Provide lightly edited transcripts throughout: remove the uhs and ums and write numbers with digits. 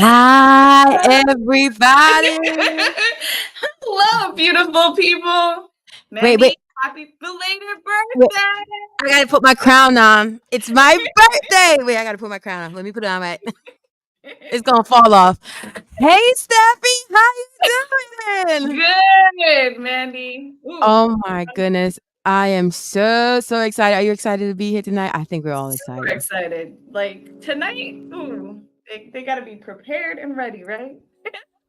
Hi, everybody. Hello, beautiful people. Mandy, Wait. happy belated Wait. birthday. I gotta put my crown on. It's my birthday. Wait, I gotta put my crown on. Let me put it on right. It's gonna fall off. Hey, Steffi, how you doing? Good, Mandy. Ooh, Oh my goodness. I am so excited. Are you excited to be here tonight? I think we're all super excited. excited. Like tonight, they got to be prepared and ready, right?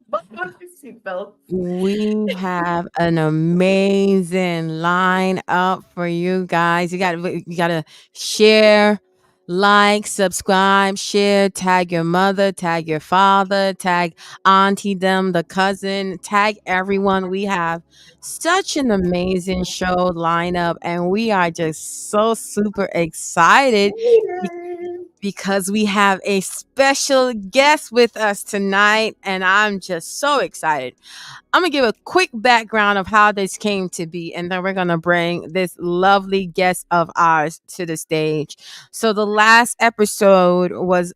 Buckle on your seatbelt. We have an amazing lineup for you guys. You gotta share, like, subscribe, share, tag your mother, tag your father, tag auntie them, the cousin, tag everyone. We have such an amazing show lineup, and we are just so super excited because we have a special guest with us tonight, and I'm just so excited. I'm going to give a quick background of how this came to be, and then we're going to bring this lovely guest of ours to the stage. So, the last episode was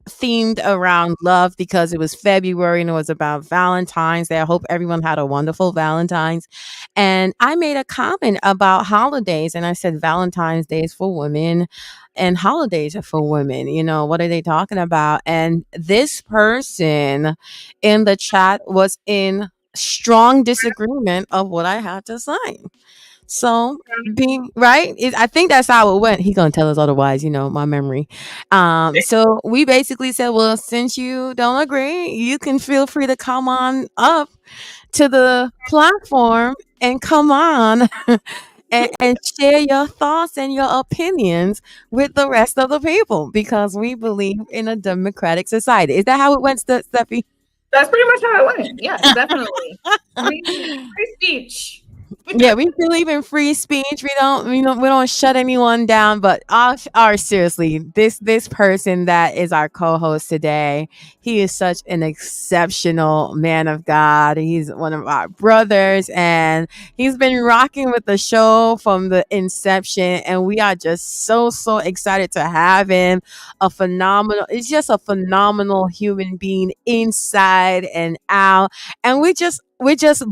themed around love because it was February and it was about Valentine's Day. I hope everyone had a wonderful Valentine's. And I made a comment about holidays, and I said Valentine's Day is for women and holidays are for women. You know, what are they talking about? And this person in the chat was in strong disagreement of what I had to say. So being right, I think that's how it went. He's gonna tell us otherwise, my memory. So we basically said, well, since you don't agree, you can feel free to come on up to the platform and come on and share your thoughts and your opinions with the rest of the people because we believe in a democratic society. Is that how it went, Steffi? That's pretty much how it went. Yes, definitely. Free speech. Yeah, we believe in free speech. We don't shut anyone down. But seriously, this person that is our co-host today, he is such an exceptional man of God. He's one of our brothers, and he's been rocking with the show from the inception. And we are just so excited to have him. It's just a phenomenal human being inside and out, and we're just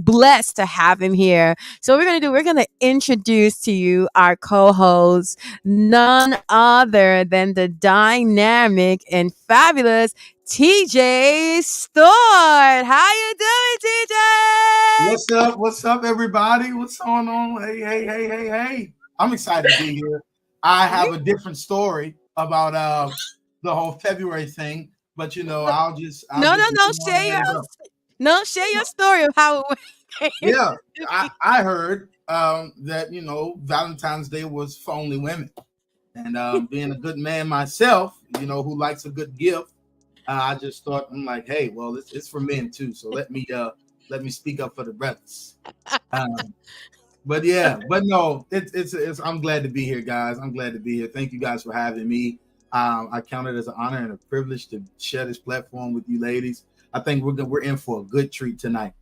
blessed to have him here. So we're gonna introduce to you our co-host, none other than the dynamic and fabulous TJ Stewart. How you doing, TJ? What's up, everybody? What's going on? Hey. I'm excited to be here. I have a different story about the whole February thing, but I'll just Share your story of how it went. Yeah, I heard that Valentine's Day was for only women, and being a good man myself, who likes a good gift, I just thought, I'm like, hey, well, it's for men too, so let me speak up for the brothers. But no, it's I'm glad to be here, guys. I'm glad to be here. Thank you guys for having me. I count it as an honor and a privilege to share this platform with you ladies. I think we're in for a good treat tonight.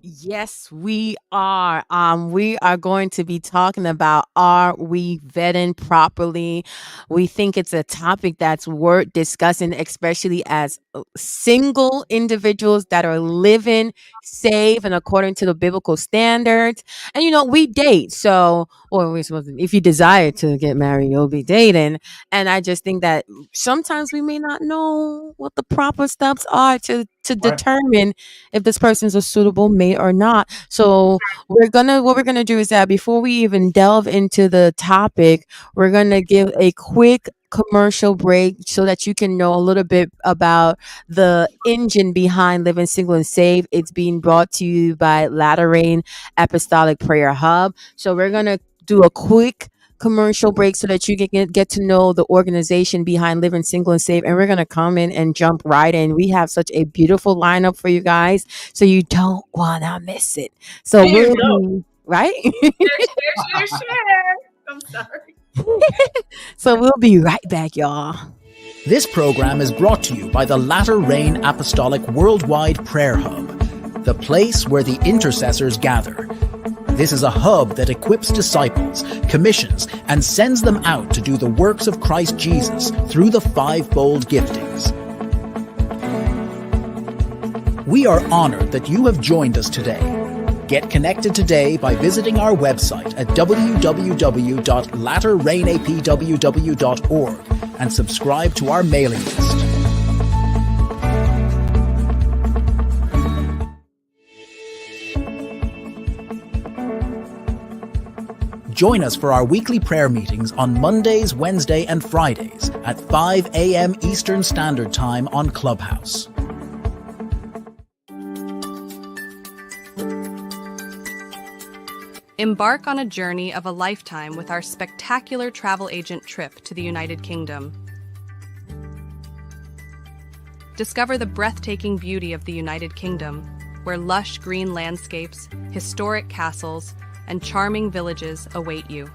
Yes, we are. We are going to be talking about, are we vetting properly? We think it's a topic that's worth discussing, especially as single individuals that are living safe and according to the biblical standards. And we date, so or we're supposed to, if you desire to get married, you'll be dating. And I just think that sometimes we may not know what the proper steps are to Right. determine if this person's a suitable mate or not. So what we're gonna do is that before we even delve into the topic, we're gonna give a quick commercial break so that you can know a little bit about the engine behind living single and safe. It's being brought to you by Latter Rain Apostolic Prayer Hub. So we're gonna do a quick commercial break so that you can get to know the organization behind living single and safe, and we're going to come in and jump right in. We have such a beautiful lineup for you guys, so you don't want to miss it. So There you we'll go. be right. Share. I'm sorry. So we'll be right back, y'all. This program is brought to you by the Latter Rain Apostolic Worldwide Prayer Hub, the place where the intercessors gather. This is a hub that equips disciples, commissions, and sends them out to do the works of Christ Jesus through the fivefold giftings. We are honored that you have joined us today. Get connected today by visiting our website at www.latterrainapww.org and subscribe to our mailing list. Join us for our weekly prayer meetings on Mondays, Wednesday, and Fridays at 5 a.m. Eastern Standard Time on Clubhouse. Embark on a journey of a lifetime with our spectacular travel agent trip to the United Kingdom. Discover the breathtaking beauty of the United Kingdom, where lush green landscapes, historic castles, and charming villages await you.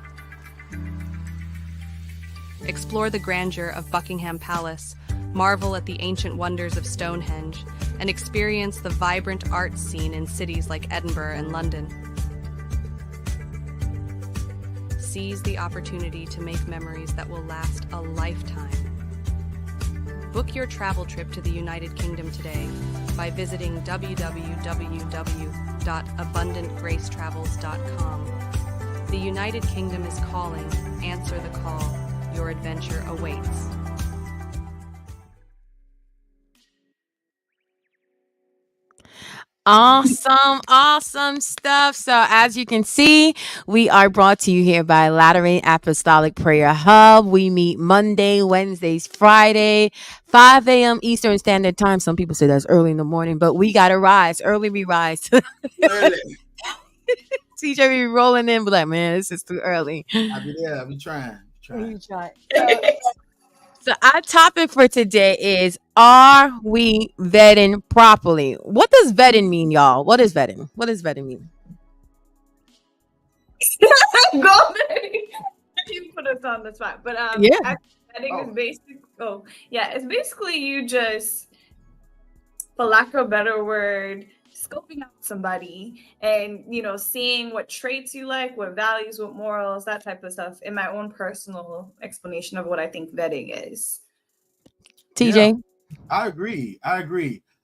Explore the grandeur of Buckingham Palace, marvel at the ancient wonders of Stonehenge, and experience the vibrant arts scene in cities like Edinburgh and London. Seize the opportunity to make memories that will last a lifetime. Book your travel trip to the United Kingdom today by visiting www.abundantgracetravels.com. The United Kingdom is calling. Answer the call. Your adventure awaits. Awesome stuff. So as you can see, we are brought to you here by Latter Rain Apostolic Prayer Hub. We meet Monday, Wednesdays, Friday, 5 a.m. Eastern Standard Time. Some people say that's early in the morning, but we got to rise. Early we rise. TJ be rolling in, but like, man, this is too early. I'll be there. I'll be trying. You try. So our topic for today is, are we vetting properly? What does vetting mean, y'all? What is vetting? What does vetting mean? Go ahead. You put us on the spot. But Yeah. I think it's basic. Oh, yeah. It's basically you just, for lack of a better word, scoping out somebody and, seeing what traits you like, what values, what morals, that type of stuff, in my own personal explanation of what I think vetting is. TJ? Yeah, I agree.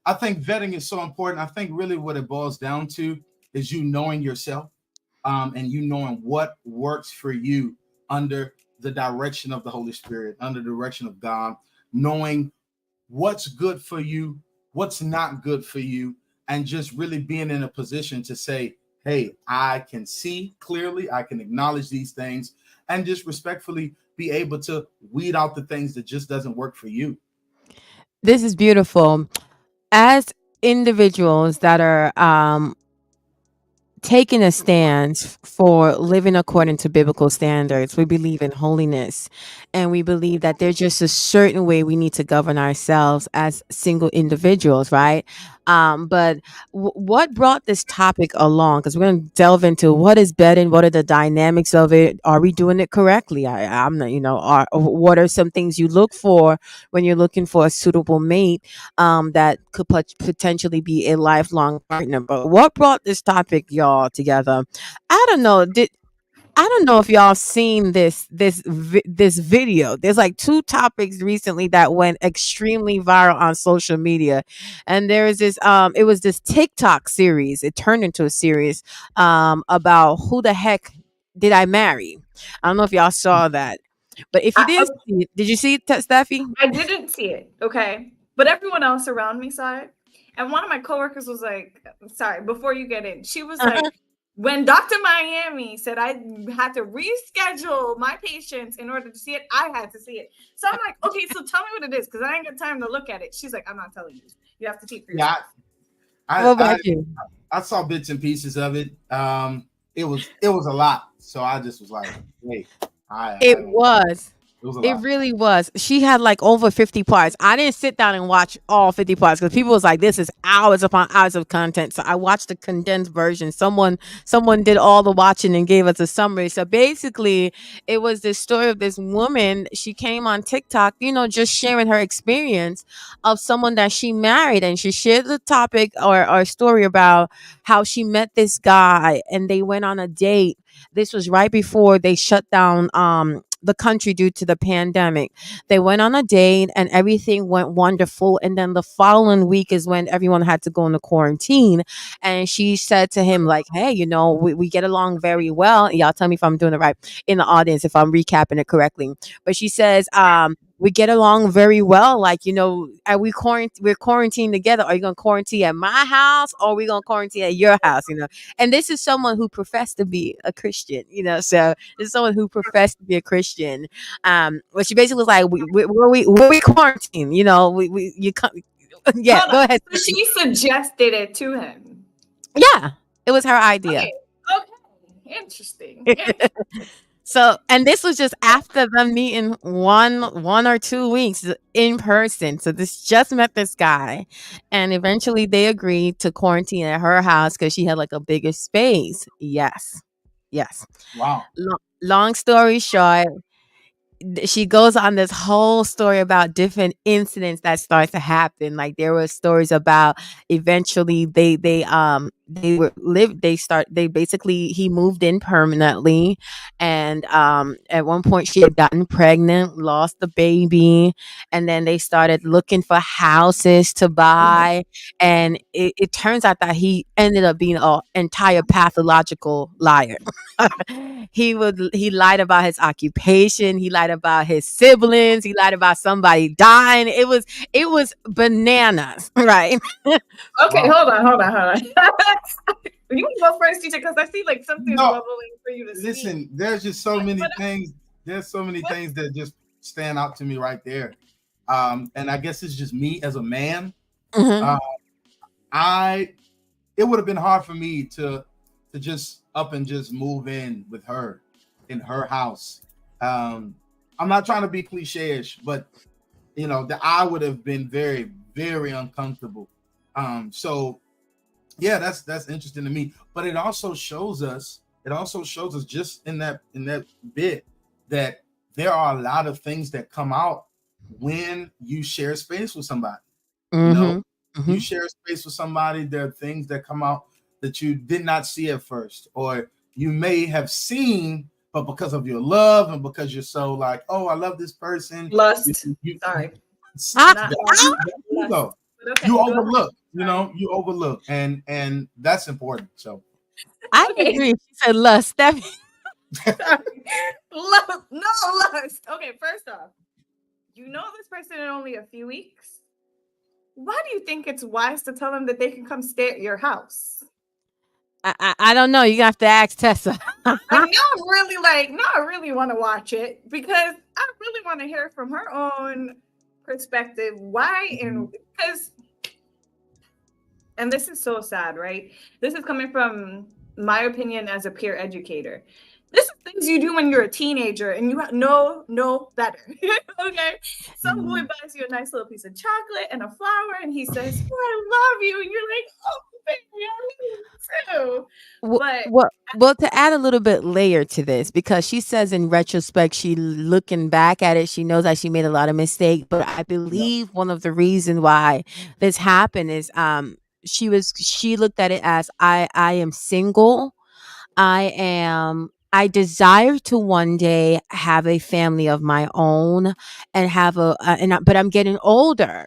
I think vetting is so important. I think really what it boils down to is you knowing yourself, and you knowing what works for you under the direction of the Holy Spirit, under the direction of God, knowing what's good for you, what's not good for you, and just really being in a position to say, hey, I can see clearly, I can acknowledge these things, and just respectfully be able to weed out the things that just doesn't work for you. This is beautiful. As individuals that are taking a stance for living according to biblical standards, we believe in holiness, and we believe that there's just a certain way we need to govern ourselves as single individuals, right? But what brought this topic along? Because we're going to delve into what is bedding, what are the dynamics of it, are we doing it correctly? I'm not, what are some things you look for when you're looking for a suitable mate that could potentially be a lifelong partner? But what brought this topic, y'all, together? I don't know. I don't know if y'all seen this video. There's like two topics recently that went extremely viral on social media, and there is this it was this TikTok series. It turned into a series about who the heck did I marry? I don't know if y'all saw that, but if you did I, see it, did you see it, Steffi? I didn't see it, okay? But everyone else around me saw it. And one of my coworkers was like, sorry, before you get in, she was like, when Dr. Miami said I had to reschedule my patients in order to see it, I had to see it. So I'm like, okay, so tell me what it is, because I ain't got time to look at it. She's like, I'm not telling you. You have to see it for yourself. Yeah, What about you? I saw bits and pieces of it. It was a lot. So I just was like, wait, It was. it was a It lot. really was. She had like over 50 parts. I didn't sit down and watch all 50 parts because people was like, this is hours upon hours of content. So I watched the condensed version. Someone did all the watching and gave us a summary. So basically, it was this story of this woman. She came on TikTok, just sharing her experience of someone that she married. And she shared the topic or a story about how she met this guy and they went on a date. This was right before they shut down the country due to the pandemic. They went on a date and everything went wonderful. And then the following week is when everyone had to go into quarantine. And she said to him, like, hey, we get along very well. Y'all tell me if I'm doing it right in the audience, if I'm recapping it correctly. But she says, we get along very well. Like, are we're quarantined together. Are you going to quarantine at my house or are we going to quarantine at your house? And this is someone who professed to be a Christian, so this is someone who professed to be a Christian. Well, she basically was like, where we quarantine, yeah, Hold go on. ahead. So she suggested it to him. Yeah, it was her idea. Okay. Interesting. So, and this was just after them meeting one or 2 weeks in person. So this just met this guy, and eventually they agreed to quarantine at her house because she had like a bigger space. Yes. Wow. Long story short, she goes on this whole story about different incidents that starts to happen. Like there were stories about eventually they basically he moved in permanently, and at one point she had gotten pregnant, lost the baby, and then they started looking for houses to buy, and it turns out that he ended up being an entire pathological liar. He lied about his occupation, he lied about his siblings, he lied about somebody dying. It was bananas, right? Okay, Wow. hold on. You want to go first, teacher, because I see like something's No, bubbling for you to see. listen, there's just so many things. There's so many things that just stand out to me right there. And I guess it's just me as a man. Mhm. It would have been hard for me to just up and just move in with her in her house. I'm not trying to be cliche-ish, but that I would have been very, very uncomfortable. So yeah, that's interesting to me. But it also shows us just in that bit that there are a lot of things that come out when you share space with somebody. You know, Mhm. you Mhm. share space with somebody, there are things that come out that you did not see at first, or you may have seen, but because of your love and because you're so like, oh, I love this person, Lust. you Sorry. Ah, Not there you lust. go. But okay, You go ahead. overlook, Sorry. you overlook, and that's important. So I Okay. agree. She said lust. Sorry. Lust. No lust. Okay, first off, you know this person in only a few weeks. Why do you think it's wise to tell them that they can come stay at your house? I don't know. You have to ask Tessa. I now really now I really want to watch it because I really want to hear from her own perspective. Why and because, and this is so sad, right? This is coming from my opinion as a peer educator. This is things you do when you're a teenager and you know better. Okay. Some boy buys you a nice little piece of chocolate and a flower and he says, "Oh, I love you." And you're like, "Oh, baby, I love you too." But Well, to add a little bit layer to this, because she says in retrospect, she looking back at it, she knows that she made a lot of mistakes. But I Yeah. believe one of the reasons why this happened is she looked at it as I am single. I desire to one day have a family of my own and have but I'm getting older.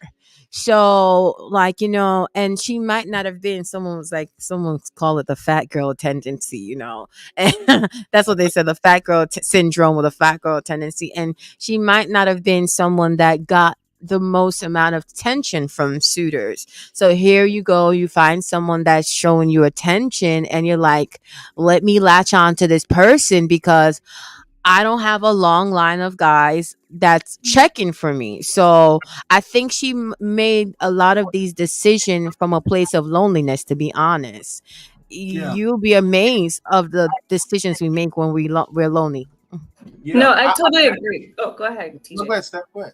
So like, and she might not have been someone's call it the fat girl tendency, And that's what they said, the fat girl syndrome or the fat girl tendency. And she might not have been someone that got the most amount of attention from suitors. So here you go, you find someone that's showing you attention and you're like, let me latch on to this person because I don't have a long line of guys that's checking for me. So I think she made a lot of these decisions from a place of loneliness, to be honest. Yeah. You'll be amazed of the decisions we make when we're lonely. Yeah. no, I totally agree. Oh, go ahead, No, TJ. go ahead, Steph. Go ahead.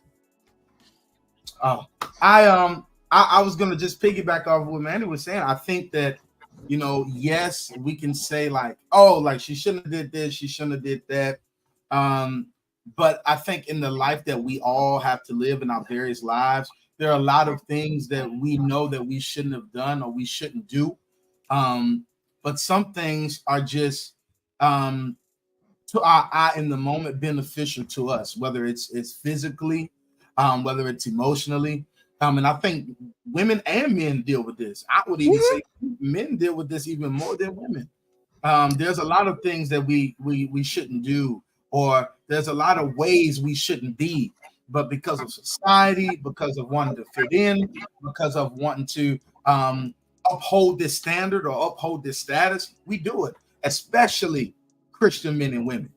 Oh, I was gonna just piggyback off what Manny was saying. I think that, yes, we can say like, oh, like she shouldn't have did this, she shouldn't have did that. Um, but I think in the life that we all have to live in our various lives, there are a lot of things that we know that we shouldn't have done or we shouldn't do. Um, but some things are just to our eye in the moment beneficial to us, whether it's physically, whether it's emotionally. And I think women and men deal with this. I would even say men deal with this even more than women. There's a lot of things that we shouldn't do, or there's a lot of ways we shouldn't be, but because of society, because of wanting to fit in, because of wanting to uphold this standard or uphold this status, we do it, especially Christian men and women.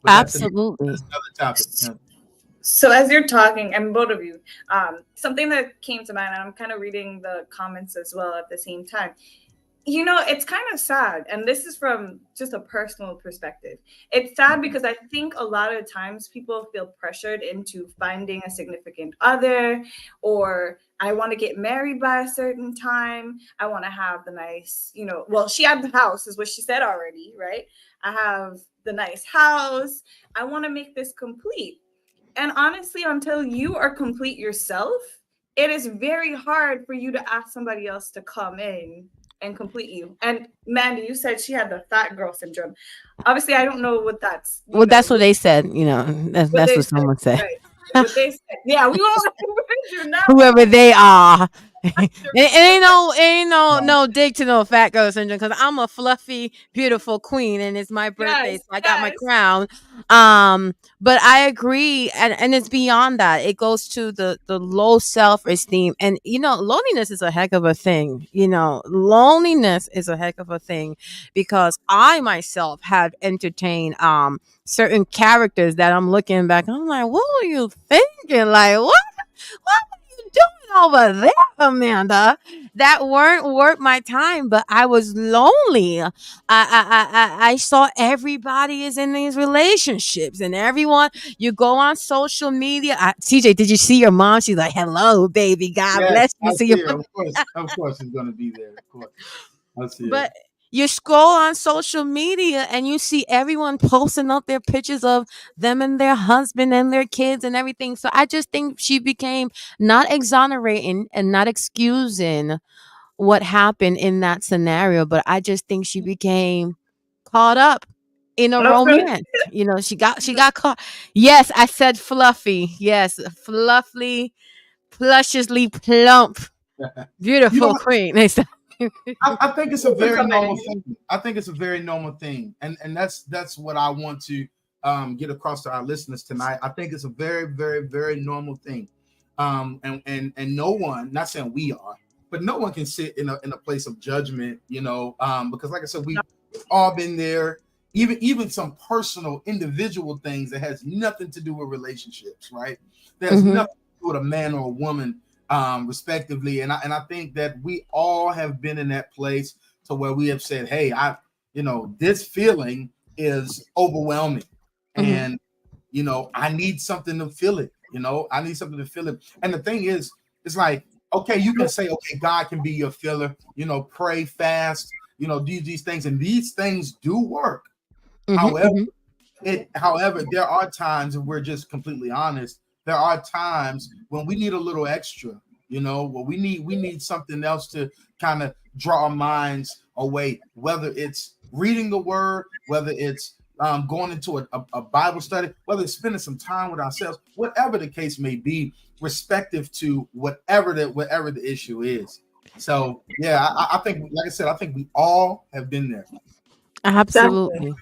But Absolutely. that's another topic. Yeah. So as you're talking, and both of you, something that came to mind, and I'm kind of reading the comments as well at the same time. It's kind of sad, and this is from just a personal perspective. It's sad because I think a lot of times people feel pressured into finding a significant other, or I want to get married by a certain time. I want to have the nice, well, she had the house, is what she said already, right? I have the nice house. I want to make this complete. And honestly, until you are complete yourself, it is very hard for you to ask somebody else to come in and complete you. And Mandy, you said she had the fat girl syndrome. Obviously, I don't know what that's, Well, that's what they said, what that's they what said. someone said. Right. What they said. Yeah, we all do not. Whoever they are. It ain't no dig to no fat girl syndrome because I'm a fluffy, beautiful queen and it's my birthday, Yes, so I got my yes. crown. But I agree, and it's beyond that. It goes to the low self-esteem, and loneliness is a heck of a thing. Loneliness is a heck of a thing because I myself have entertained certain characters that I'm looking back, I'm like, what were you thinking? Like, what were you doing over there, Amanda? That weren't worth my time, but I was lonely. I saw everybody is in these relationships, and everyone. You go on social media. TJ, did you see your mom? She's like, "Hello, baby. God Yes, bless I you." See your see her. Of course, it's gonna be there. Of course, I see her. but you scroll on social media and you see everyone posting up their pictures of them and their husband and their kids and everything. So I just think she became not exonerating and not excusing what happened in that scenario, but I just think she became caught up in a Okay. romance. She got caught. Yes, I said fluffy. Yes, fluffy, plushously plump, You beautiful know, queen. I think it's a very normal Somebody. thing. I think it's a very normal thing, and that's what I want to get across to our listeners tonight. I think it's a very, very, very normal thing, and no one, not saying we are, but no one can sit in a place of judgment, because like I said, we've all been there. Even some personal, individual things that has nothing to do with relationships, right? There's Mhm. nothing to do with a man or a woman respectively. And I think that we all have been in that place to where we have said, hey, this feeling is overwhelming. Mhm. And, I need something to fill it. I need something to fill it. And the thing is, it's like, okay, you can say, okay, God can be your filler, pray, fast, do these things. And these things do work. Mhm. However, Mhm. there are times, if we're just completely honest, there are times when we need a little extra, where we need something else to kind of draw our minds away, whether it's reading the word, whether it's going into a Bible study, whether it's spending some time with ourselves, whatever the case may be, respective to whatever the issue is. So yeah, I think, like I said, I think we all have been there. Definitely. Absolutely.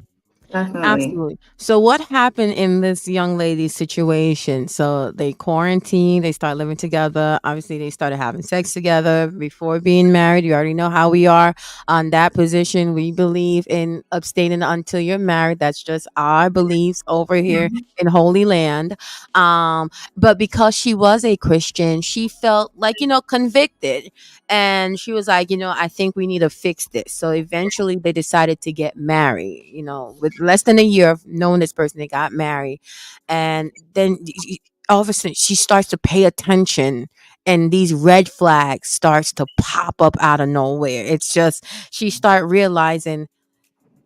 Definitely. Absolutely. So what happened in this young lady's situation? So they quarantined, they start living together. Obviously, they started having sex together before being married. You already know how we are on that position. We believe in abstaining until you're married. That's just our beliefs over here Mhm. in Holy Land. But because she was a Christian, she felt like, convicted. And she was like, I think we need to fix this. So eventually they decided to get married, with less than a year of knowing this person, they got married. And then all of a sudden she starts to pay attention, and these red flags starts to pop up out of nowhere. It's just, she start realizing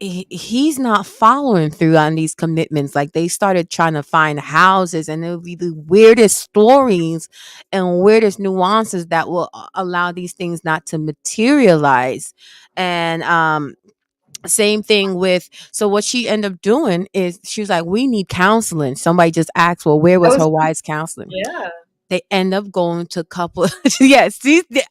he's not following through on these commitments. Like, they started trying to find houses, and it would be the weirdest stories and weirdest nuances that will allow these things not to materialize. And same thing with, so what she ended up doing is she was like, we need counseling. Somebody just asked, well, where I was was, her wise counseling? yeah. They end up going to couple. Yes,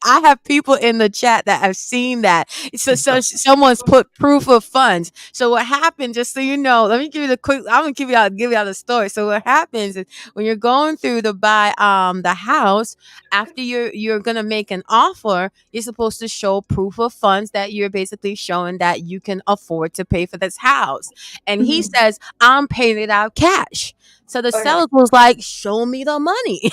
I have people in the chat that have seen that. So someone's put proof of funds. So what happened, just so you know, let me give you the quick, I'm gonna give you out the story. So what happens is, when you're going through to buy the house, after you're gonna make an offer, you're supposed to show proof of funds, that you're basically showing that you can afford to pay for this house. And he Mhm. says, I'm paying it out cash. So the Okay. seller was like, show me the money.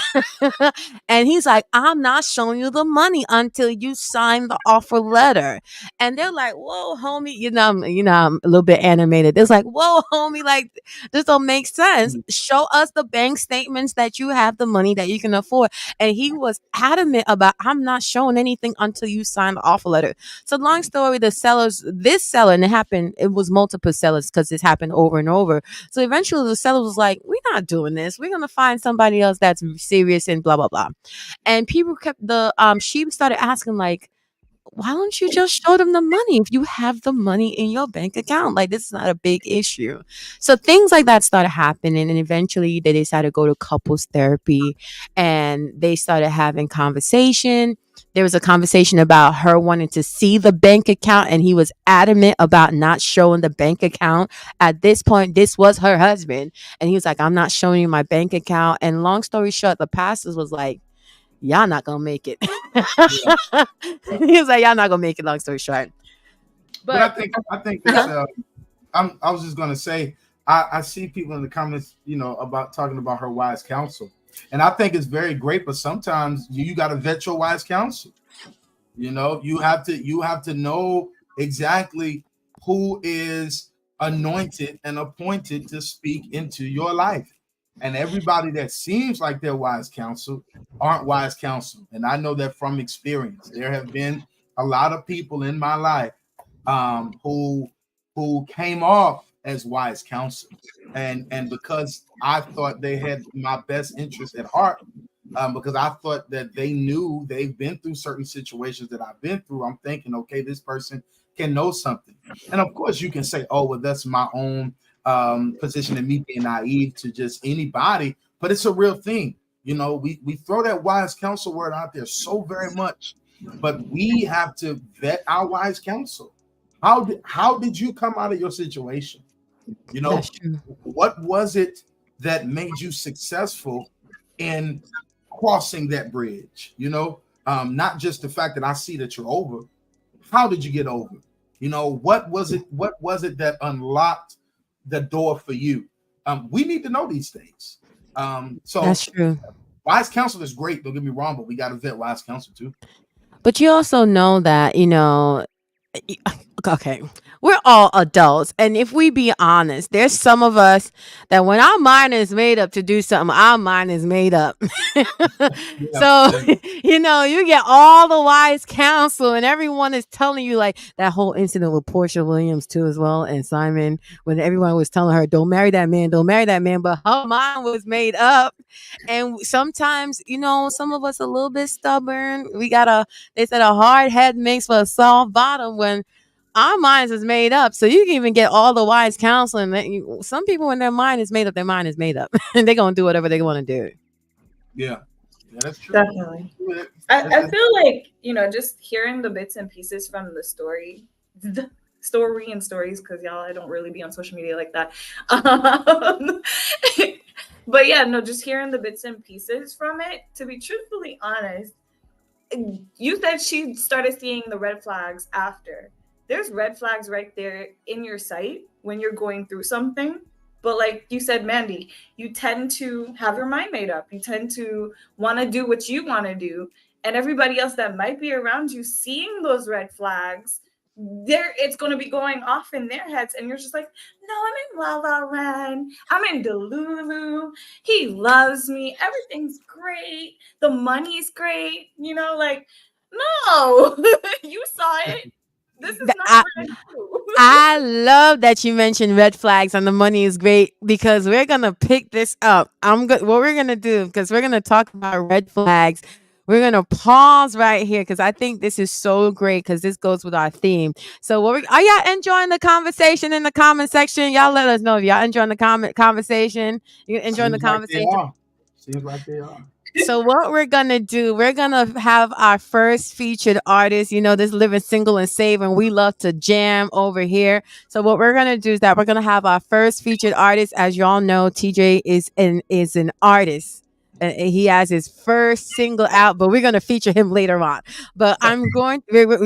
And he's like, I'm not showing you the money until you sign the offer letter. And they're like, whoa, homie. I'm a little bit animated. It's like, whoa, homie, like, this don't make sense. Show us the bank statements that you have the money that you can afford. And he was adamant about, I'm not showing anything until you sign the offer letter. So long story, this seller, and it was multiple sellers because this happened over and over. So eventually the seller was like, we're not doing this. We're going to find somebody else that's serious and blah, blah, blah. And people kept she started asking, like, why don't you just show them the money if you have the money in your bank account? Like, this is not a big issue. So things like that started happening. And eventually they decided to go to couples therapy, and they started having conversation. There was a conversation about her wanting to see the bank account, and he was adamant about not showing the bank account. At this point, this was her husband. And he was like, I'm not showing you my bank account. And long story short, the pastors was like, y'all not gonna make it. Yeah, yeah. He was like, y'all not gonna make it, long story short. But I But think I think it's uh-huh. I was just gonna say, I see people in the comments, about talking about her wise counsel. And I think it's very great, but sometimes you gotta vet your wise counsel. You have to know exactly who is anointed and appointed to speak into your life. And everybody that seems like they're wise counsel aren't wise counsel. And I know that from experience. There have been a lot of people in my life who came off as wise counsel, and because I thought they had my best interest at heart, because I thought that they knew, they've been through certain situations that I've been through. I'm thinking, okay, this person can know something. And of course, you can say, oh, well, that's my own position and me being naive to just anybody, but it's a real thing. We throw that wise counsel word out there so very much, but we have to vet our wise counsel. How did you come out of your situation? You That's know, true. what was it that made you successful in crossing that bridge? Not just the fact that I see that you're over. How did you get over? What was it? What was it that unlocked the door for you? We need to know these things. So That's true. wise counsel is great. Don't get me wrong, but we got to vet wise counsel too. But you also know that, okay, we're all adults. And if we be honest, there's some of us that when our mind is made up to do something, our mind is made up. Yeah, So, yeah, you get all the wise counsel and everyone is telling you like that whole incident with Portia Williams too as well and Simon when everyone was telling her, don't marry that man, don't marry that man. But her mind was made up. And sometimes, some of us a little bit stubborn. They said a hard head makes for a soft bottom when our minds is made up. So you can even get all the wise counseling some people when their mind is made up, their mind is made up. And they're going to do whatever they want to do. yeah. That's true. Definitely. I feel like, just hearing the bits and pieces from the story and stories, because y'all, I don't really be on social media like that. But yeah, no, just hearing the bits and pieces from it, to be truthfully honest, you said she started seeing the red flags after. There's red flags right there in your sight when you're going through something. But like you said, Mandy, you tend to have your mind made up. You tend to want to do what you want to do. And everybody else that might be around you seeing those red flags, it's going to be going off in their heads. And you're just like, no, I'm in La La Land. I'm in Delulu. He loves me. Everything's great. The money's great. Like, no, you saw it. This is not what I do. I love that you mentioned red flags and the money is great because we're going to pick this up. What we're going to do, because we're going to talk about red flags. We're going to pause right here because I think this is so great because this goes with our theme. So are y'all enjoying the conversation in the comment section? Y'all let us know if y'all enjoying the conversation. You enjoying the conversation? Seems like they are. So what we're going to do, we're going to have our first featured artist, this living single and saving. We love to jam over here. So what we're going to do is that we're going to have our first featured artist. As y'all know, TJ is an artist. He has his first single out, but we're going to feature him later on. But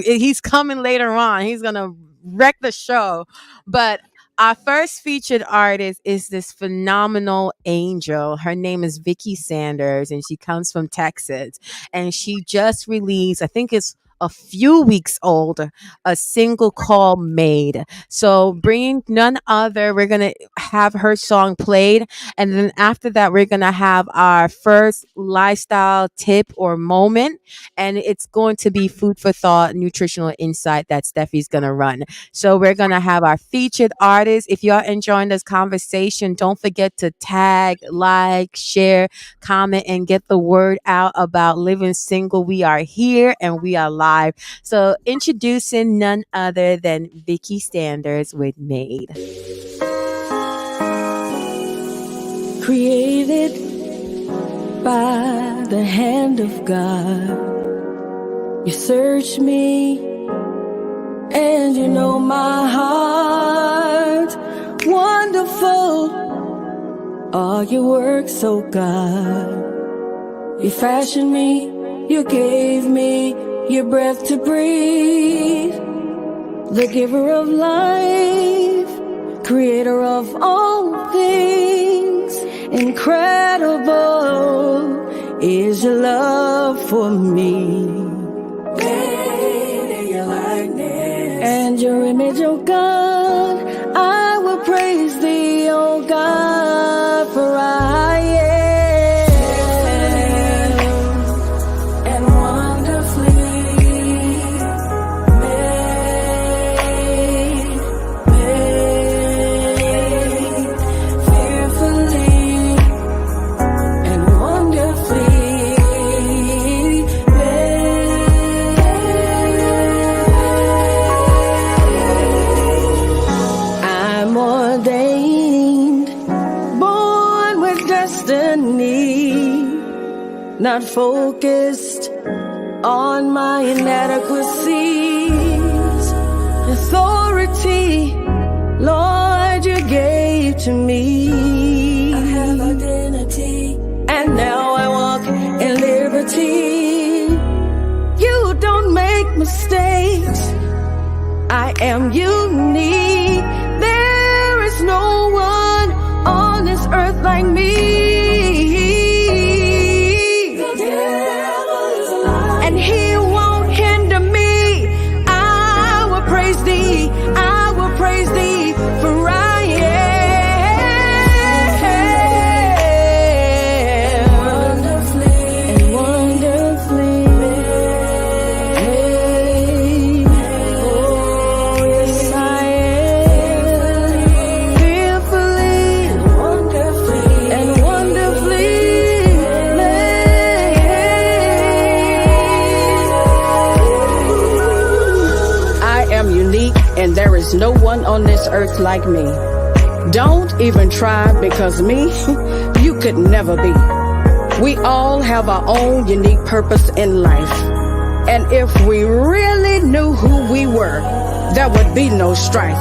he's coming later on. He's going to wreck the show. But our first featured artist is this phenomenal angel. Her name is Vicky Sanders, and she comes from Texas. And she just released, I think it's a few weeks old, a single called Made. So bringing none other, we're going to have her song played. And then after that, we're going to have our first lifestyle tip or moment. And it's going to be food for thought, nutritional insight that Steffi's going to run. So we're going to have our featured artist. If you're enjoying this conversation, don't forget to tag, like, share, comment, and get the word out about living single. We are here and we are live. So introducing none other than Vicky Sanders with Made. Created by the hand of God, you search me and you know my heart. Wonderful are your works, oh God. You fashioned me, you gave me your breath to breathe, the giver of life, creator of all things. Incredible is your love for me. Made in your likeness and your image, oh God. I will praise thee, oh God, for I am. Not focused on my inadequacies. Authority, Lord, you gave to me. I have identity, and now I walk in liberty. You don't make mistakes. I am unique. There is no one on this earth like me. And he won't hinder me. I will praise thee one on this earth like me. Don't even try, because me, you could never be. We all have our own unique purpose in life. And if we really knew who we were, there would be no strife.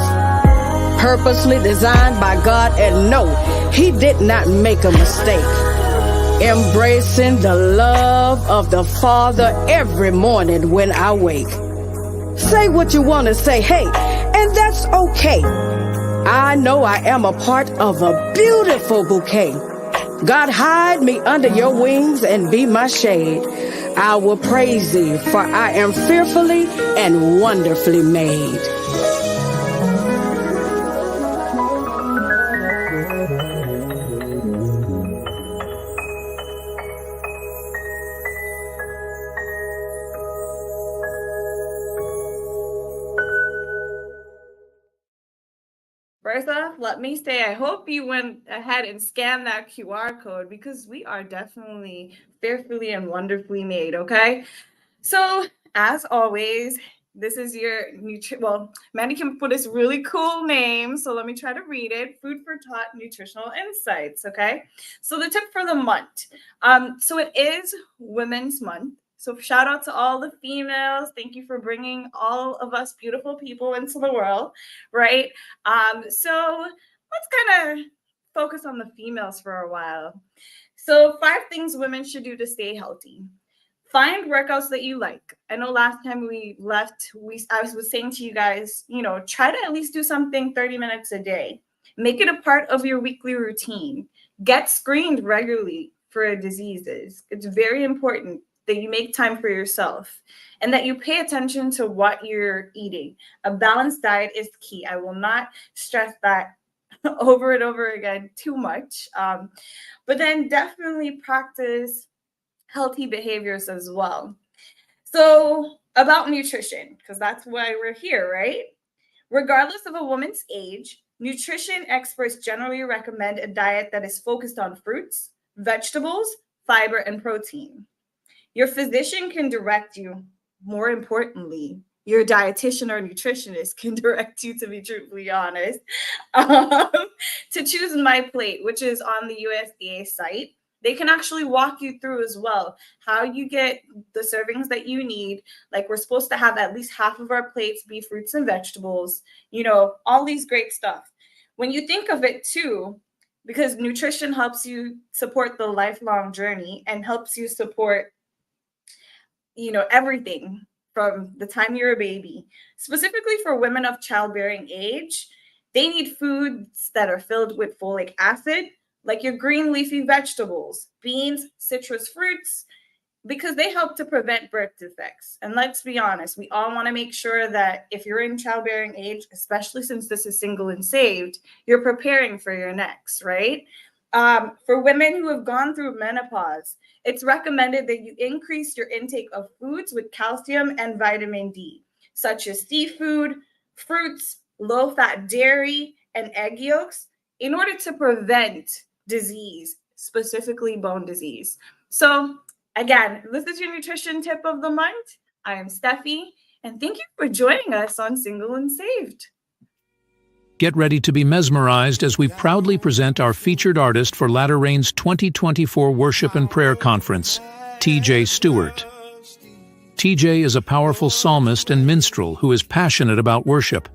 Purposely designed by God, and no, He did not make a mistake. Embracing the love of the Father every morning when I wake. Say what you want to say, hey, and that's okay. I know I am a part of a beautiful bouquet. God, hide me under your wings and be my shade. I will praise thee, for I am fearfully and wonderfully made. Bertha, let me say, I hope you went ahead and scanned that QR code, because we are definitely fearfully and wonderfully made, okay? So, as always, this is your Mandy can put this really cool name, so let me try to read it. Food for Thought Nutritional Insights, okay? So the tip for the month. So it is Women's Month. So shout out to all the females. Thank you for bringing all of us beautiful people into the world, right? So let's kind of focus on the females for a while. So 5 things women should do to stay healthy. Find workouts that you like. I know last time we left, I was saying to you guys, try to at least do something 30 minutes a day. Make it a part of your weekly routine. Get screened regularly for diseases. It's very important that you make time for yourself and that you pay attention to what you're eating. A balanced diet is key. I will not stress that over and over again too much. But then definitely practice healthy behaviors as well. So about nutrition, because that's why we're here, right? Regardless of a woman's age, nutrition experts generally recommend a diet that is focused on fruits, vegetables, fiber, and protein. Your physician can direct you. More importantly, your dietitian or nutritionist can direct you, to be truthfully honest, to choose My Plate, which is on the USDA site. They can actually walk you through as well how you get the servings that you need. Like, we're supposed to have at least half of our plates be fruits and vegetables, all these great stuff. When you think of it too, because nutrition helps you support the lifelong journey and helps you support everything from the time you're a baby. Specifically for women of childbearing age, they need foods that are filled with folic acid, like your green leafy vegetables, beans, citrus fruits, because they help to prevent birth defects. And let's be honest, we all want to make sure that if you're in childbearing age, especially since this is single and saved, you're preparing for your next, right? For women who have gone through menopause, it's recommended that you increase your intake of foods with calcium and vitamin D, such as seafood, fruits, low-fat dairy, and egg yolks, in order to prevent disease, specifically bone disease. So again, this is your nutrition tip of the month. I am Steffi, and thank you for joining us on Single and Saved. Get ready to be mesmerized as we proudly present our featured artist for Latter Rain's 2024 Worship and Prayer Conference, TJ Stewart. TJ is a powerful psalmist and minstrel who is passionate about worship.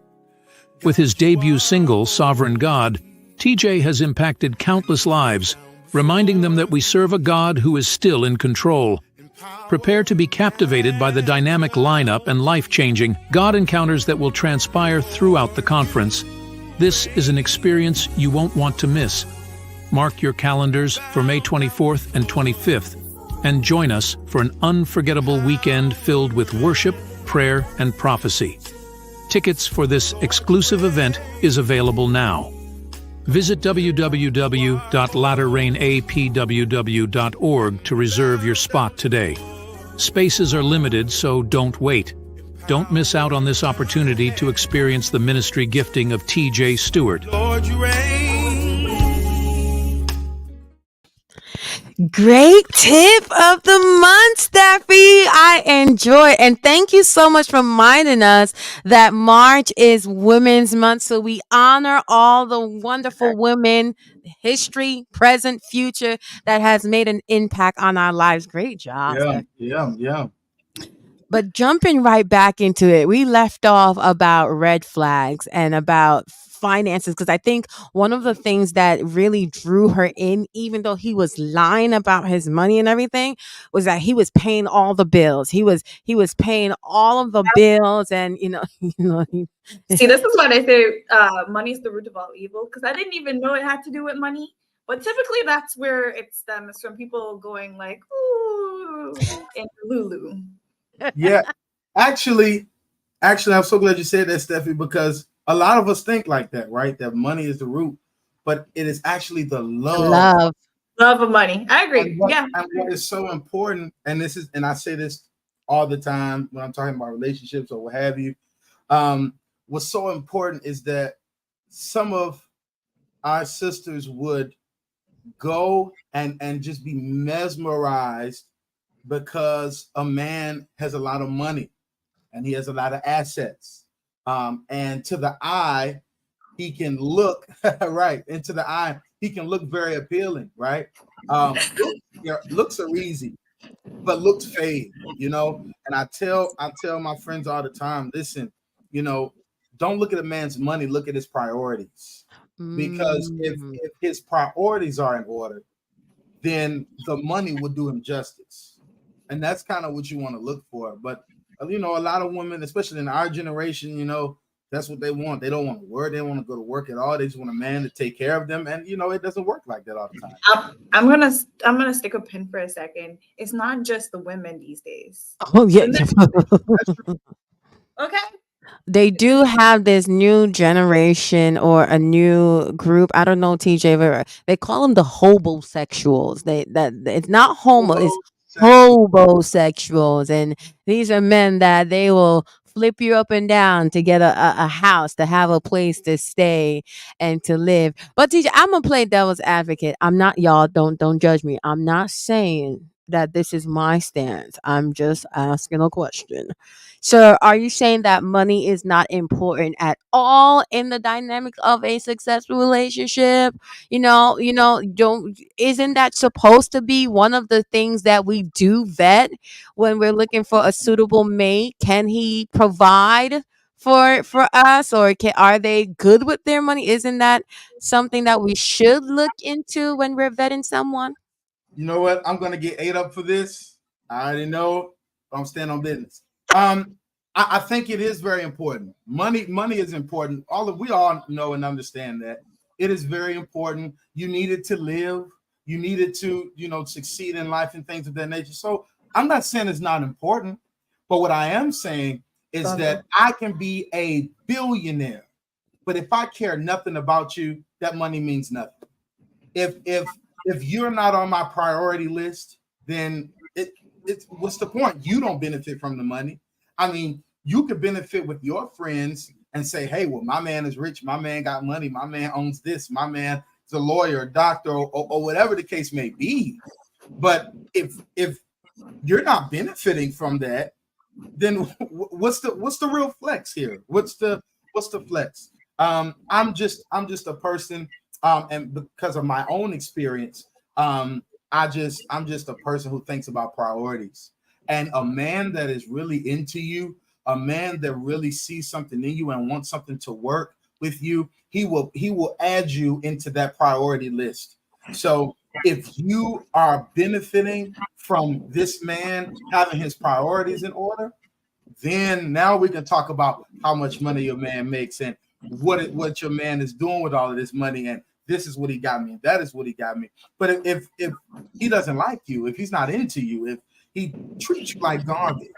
With his debut single, Sovereign God, TJ has impacted countless lives, reminding them that we serve a God who is still in control. Prepare to be captivated by the dynamic lineup and life-changing God encounters that will transpire throughout the conference. This is an experience you won't want to miss. Mark your calendars for May 24th and 25th, and join us for an unforgettable weekend filled with worship, prayer, and prophecy. Tickets for this exclusive event is available now. Visit www.latterrainapww.org to reserve your spot today. Spaces are limited, so don't wait. Don't miss out on this opportunity to experience the ministry gifting of TJ Stewart. Lord, you reign. Great tip of the month, Steffi. I enjoy it. And thank you so much for reminding us that March is Women's Month. So we honor all the wonderful women, history, present, future, that has made an impact on our lives. Great job, Yeah, Steffi. yeah, yeah. But jumping right back into it, we left off about red flags and about finances because I think one of the things that really drew her in, even though he was lying about his money and everything, was that he was paying all the bills. He was paying all of the bills, and you know, See, this is why they say money is the root of all evil, because I didn't even know it had to do with money. But typically, that's where it stems from, people going like, ooh, and Lulu. Yeah. Actually, I'm so glad you said that, Steffi, because a lot of us think like that, right? That money is the root, but it is actually the love. love. Love of money. I And agree. Yeah. what is so important, and I say this all the time when I'm talking about relationships or what have you. What's so important is that some of our sisters would go and just be mesmerized because a man has a lot of money and he has a lot of assets. And to the eye, he can look right into the eye. He can look very appealing, right? Looks are easy, but looks fade, And I tell my friends all the time, listen, you know, don't look at a man's money, look at his priorities. Because Mm. if his priorities are in order, then the money will do him justice. And that's kind of what you want to look for. But a lot of women, especially in our generation, that's what they want. They don't want to work. They don't want to go to work at all. They just want a man to take care of them. And it doesn't work like that all the time. I'm gonna stick a pin for a second. It's not just the women these days. Oh yeah. And okay. They do have this new generation or a new group. I don't know, TJ. But they call them the hobosexuals. That it's not homo, it's hobosexuals, and these are men that they will flip you up and down to get a house, to have a place to stay and to live. But TJ, I'm gonna play devil's advocate. I'm not, y'all. Don't judge me. I'm not saying that this is my stance. I'm just asking a question. So, are you saying that money is not important at all in the dynamics of a successful relationship? Don't isn't that supposed to be one of the things that we do vet when we're looking for a suitable mate? Can he provide for us, or are they good with their money? Isn't that something that we should look into when we're vetting someone? You know what? I'm gonna get ate up for this. I already know. I'm staying on business. I think it is very important. Money is important. We all know and understand that it is very important. You need it to live. You need it to, succeed in life and things of that nature. So I'm not saying it's not important, but what I am saying is that I can be a billionaire, but if I care nothing about you, that money means nothing. If you're not on my priority list, then it's what's the point? You don't benefit from the money. I mean, you could benefit with your friends and say, hey, well, my man is rich, my man got money, my man owns this, my man is a lawyer, a doctor, or whatever the case may be. But if you're not benefiting from that, then what's the real flex here? What's the flex? I'm just a person, and because of my own experience, I'm just a person who thinks about priorities. And a man that is really into you, a man that really sees something in you and wants something to work with you, he will add you into that priority list. So if you are benefiting from this man having his priorities in order, then now we can talk about how much money your man makes and what your man is doing with all of this money, and this is what he got me, and that is what he got me. But if he doesn't like you, if he's not into you, if he treats you like garbage,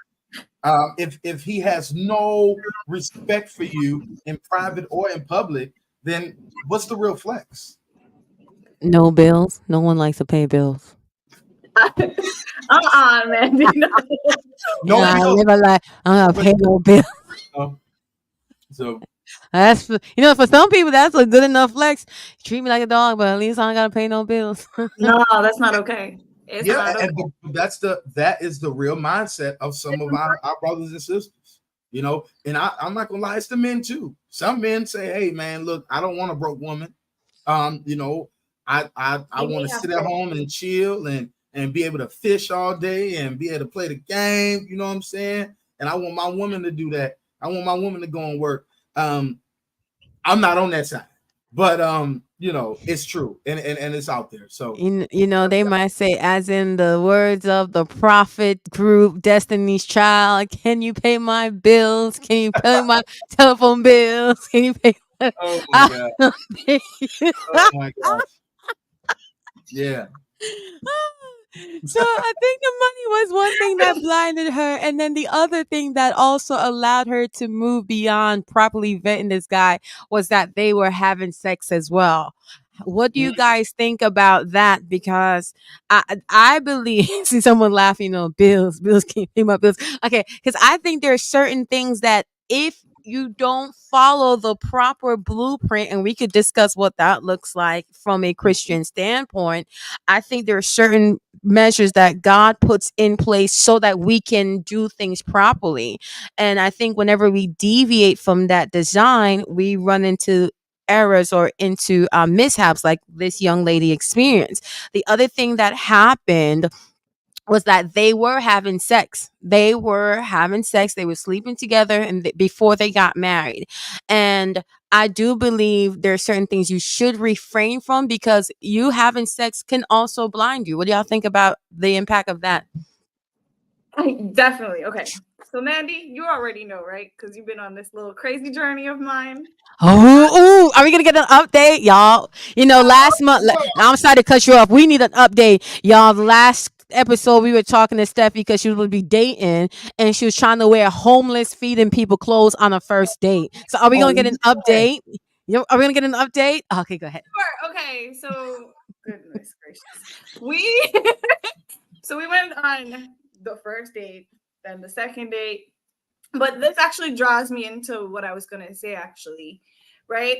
if he has no respect for you in private or in public, then what's the real flex? No bills. No one likes to pay bills. Man. No I bill. live a life. I'm gonna pay no bill. So That's for some people that's a good enough flex. Treat me like a dog, but at least I don't gotta pay no bills. No, that's not okay. It's Yeah, not okay. and that is the real mindset of some of our brothers and sisters. And I'm not gonna lie, it's the men too. Some men say, hey man, look, I don't want a broke woman. You know, I You want may to have sit at to. home and chill and be able to fish all day and be able to play the game, you know what I'm saying? And I want my woman to do that. I want my woman to go and work. I'm not on that side. But it's true and it's out there. So They might say, as in the words of the prophet group, Destiny's Child, can you pay my bills? Can you pay my telephone bills? Can you pay my... oh my I god. don't pay you. Oh my gosh. Yeah. So I think the money was one thing that blinded her, and then the other thing that also allowed her to move beyond properly vetting this guy was that they were having sex as well. What do you guys think about that? Because I believe see someone laughing, bills can't pay my bills. Okay, because I think there are certain things that if you don't follow the proper blueprint, and we could discuss what that looks like from a Christian standpoint, I think there are certain measures that God puts in place so that we can do things properly. And I think whenever we deviate from that design, we run into errors or into mishaps like this young lady experienced. The other thing that happened was that they were having sex. They were having sex. They were sleeping together and before they got married. And I do believe there are certain things you should refrain from because you having sex can also blind you. What do y'all think about the impact of that? Definitely. Okay. So, Mandy, you already know, right? Because you've been on this little crazy journey of mine. Oh, are we gonna get an update, y'all? Last month. I'm sorry to cut you off. We need an update, y'all. The last episode, we were talking to Steph because she would be dating, and she was trying to wear homeless, feeding people clothes on a first date. So, are we gonna get an update? Are we gonna get an update? Okay, go ahead. Sure. Okay. So, goodness gracious, we so we went on the first date, then the second date. But this actually draws me into what I was gonna say. Actually, right?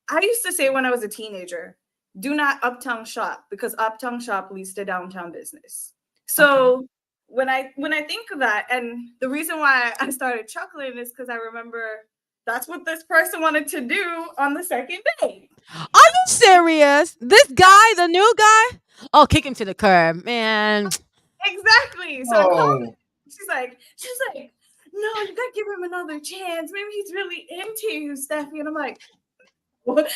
I used to say when I was a teenager, do not uptown shop because uptown shop leads to downtown business. So when I think of that, and the reason why I started chuckling is because I remember that's what this person wanted to do on the second date. Are you serious? This guy, the new guy? Oh, kick him to the curb, man. Exactly. So I called her. Oh, She's like, no, you gotta give him another chance. Maybe he's really into you, Steffi. And I'm like, what?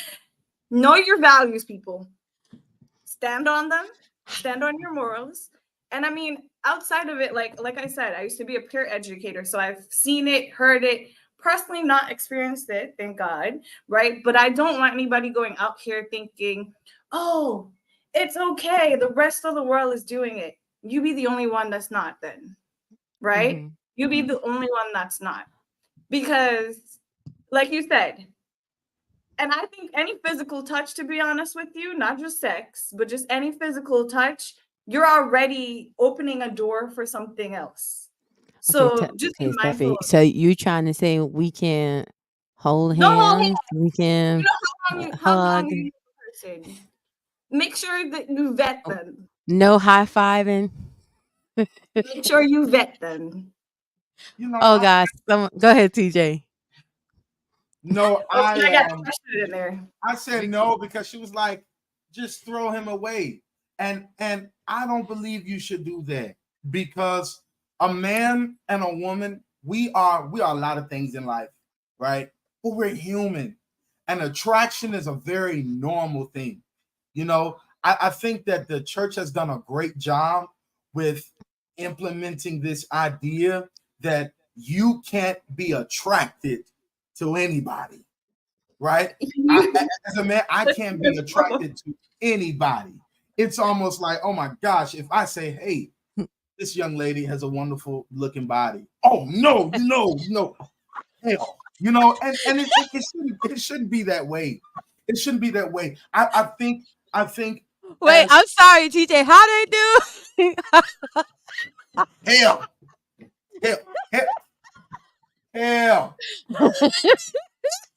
Know your values, people. Stand on them, stand on your morals. And I mean, outside of it, like I said, I used to be a peer educator, so I've seen it, heard it, personally not experienced it, thank God, right? But I don't want anybody going out here thinking, oh, it's okay, the rest of the world is doing it. You be the only one that's not then, right? Mm-hmm. You be the only one that's not. Because, like you said, and I think any physical touch, to be honest with you, not just sex, but just any physical touch, you're already opening a door for something else. Okay, So just be mindful Steffi. of So you trying to say we can hold no whole hand. hands, we You can know how long hug, you use a person. Make sure that you vet them. no high fiving? Make sure you vet them. Oh I gosh, go ahead, TJ. no, Oh, and I got um questions in there. I said no because she was like, just throw him away. And I don't believe you should do that because a man and a woman, we are a lot of things in life, right? But we're human. And attraction is a very normal thing. I think that the church has done a great job with implementing this idea that you can't be attracted to anybody, right? As a man, I can't be attracted to anybody. It's almost like, oh my gosh, if I say, hey, this young lady has a wonderful looking body. Oh no, no, hell, it shouldn't be that way. It shouldn't be that way. I think Wait, as I'm sorry, TJ. How they do? hell, hell, hell, hell,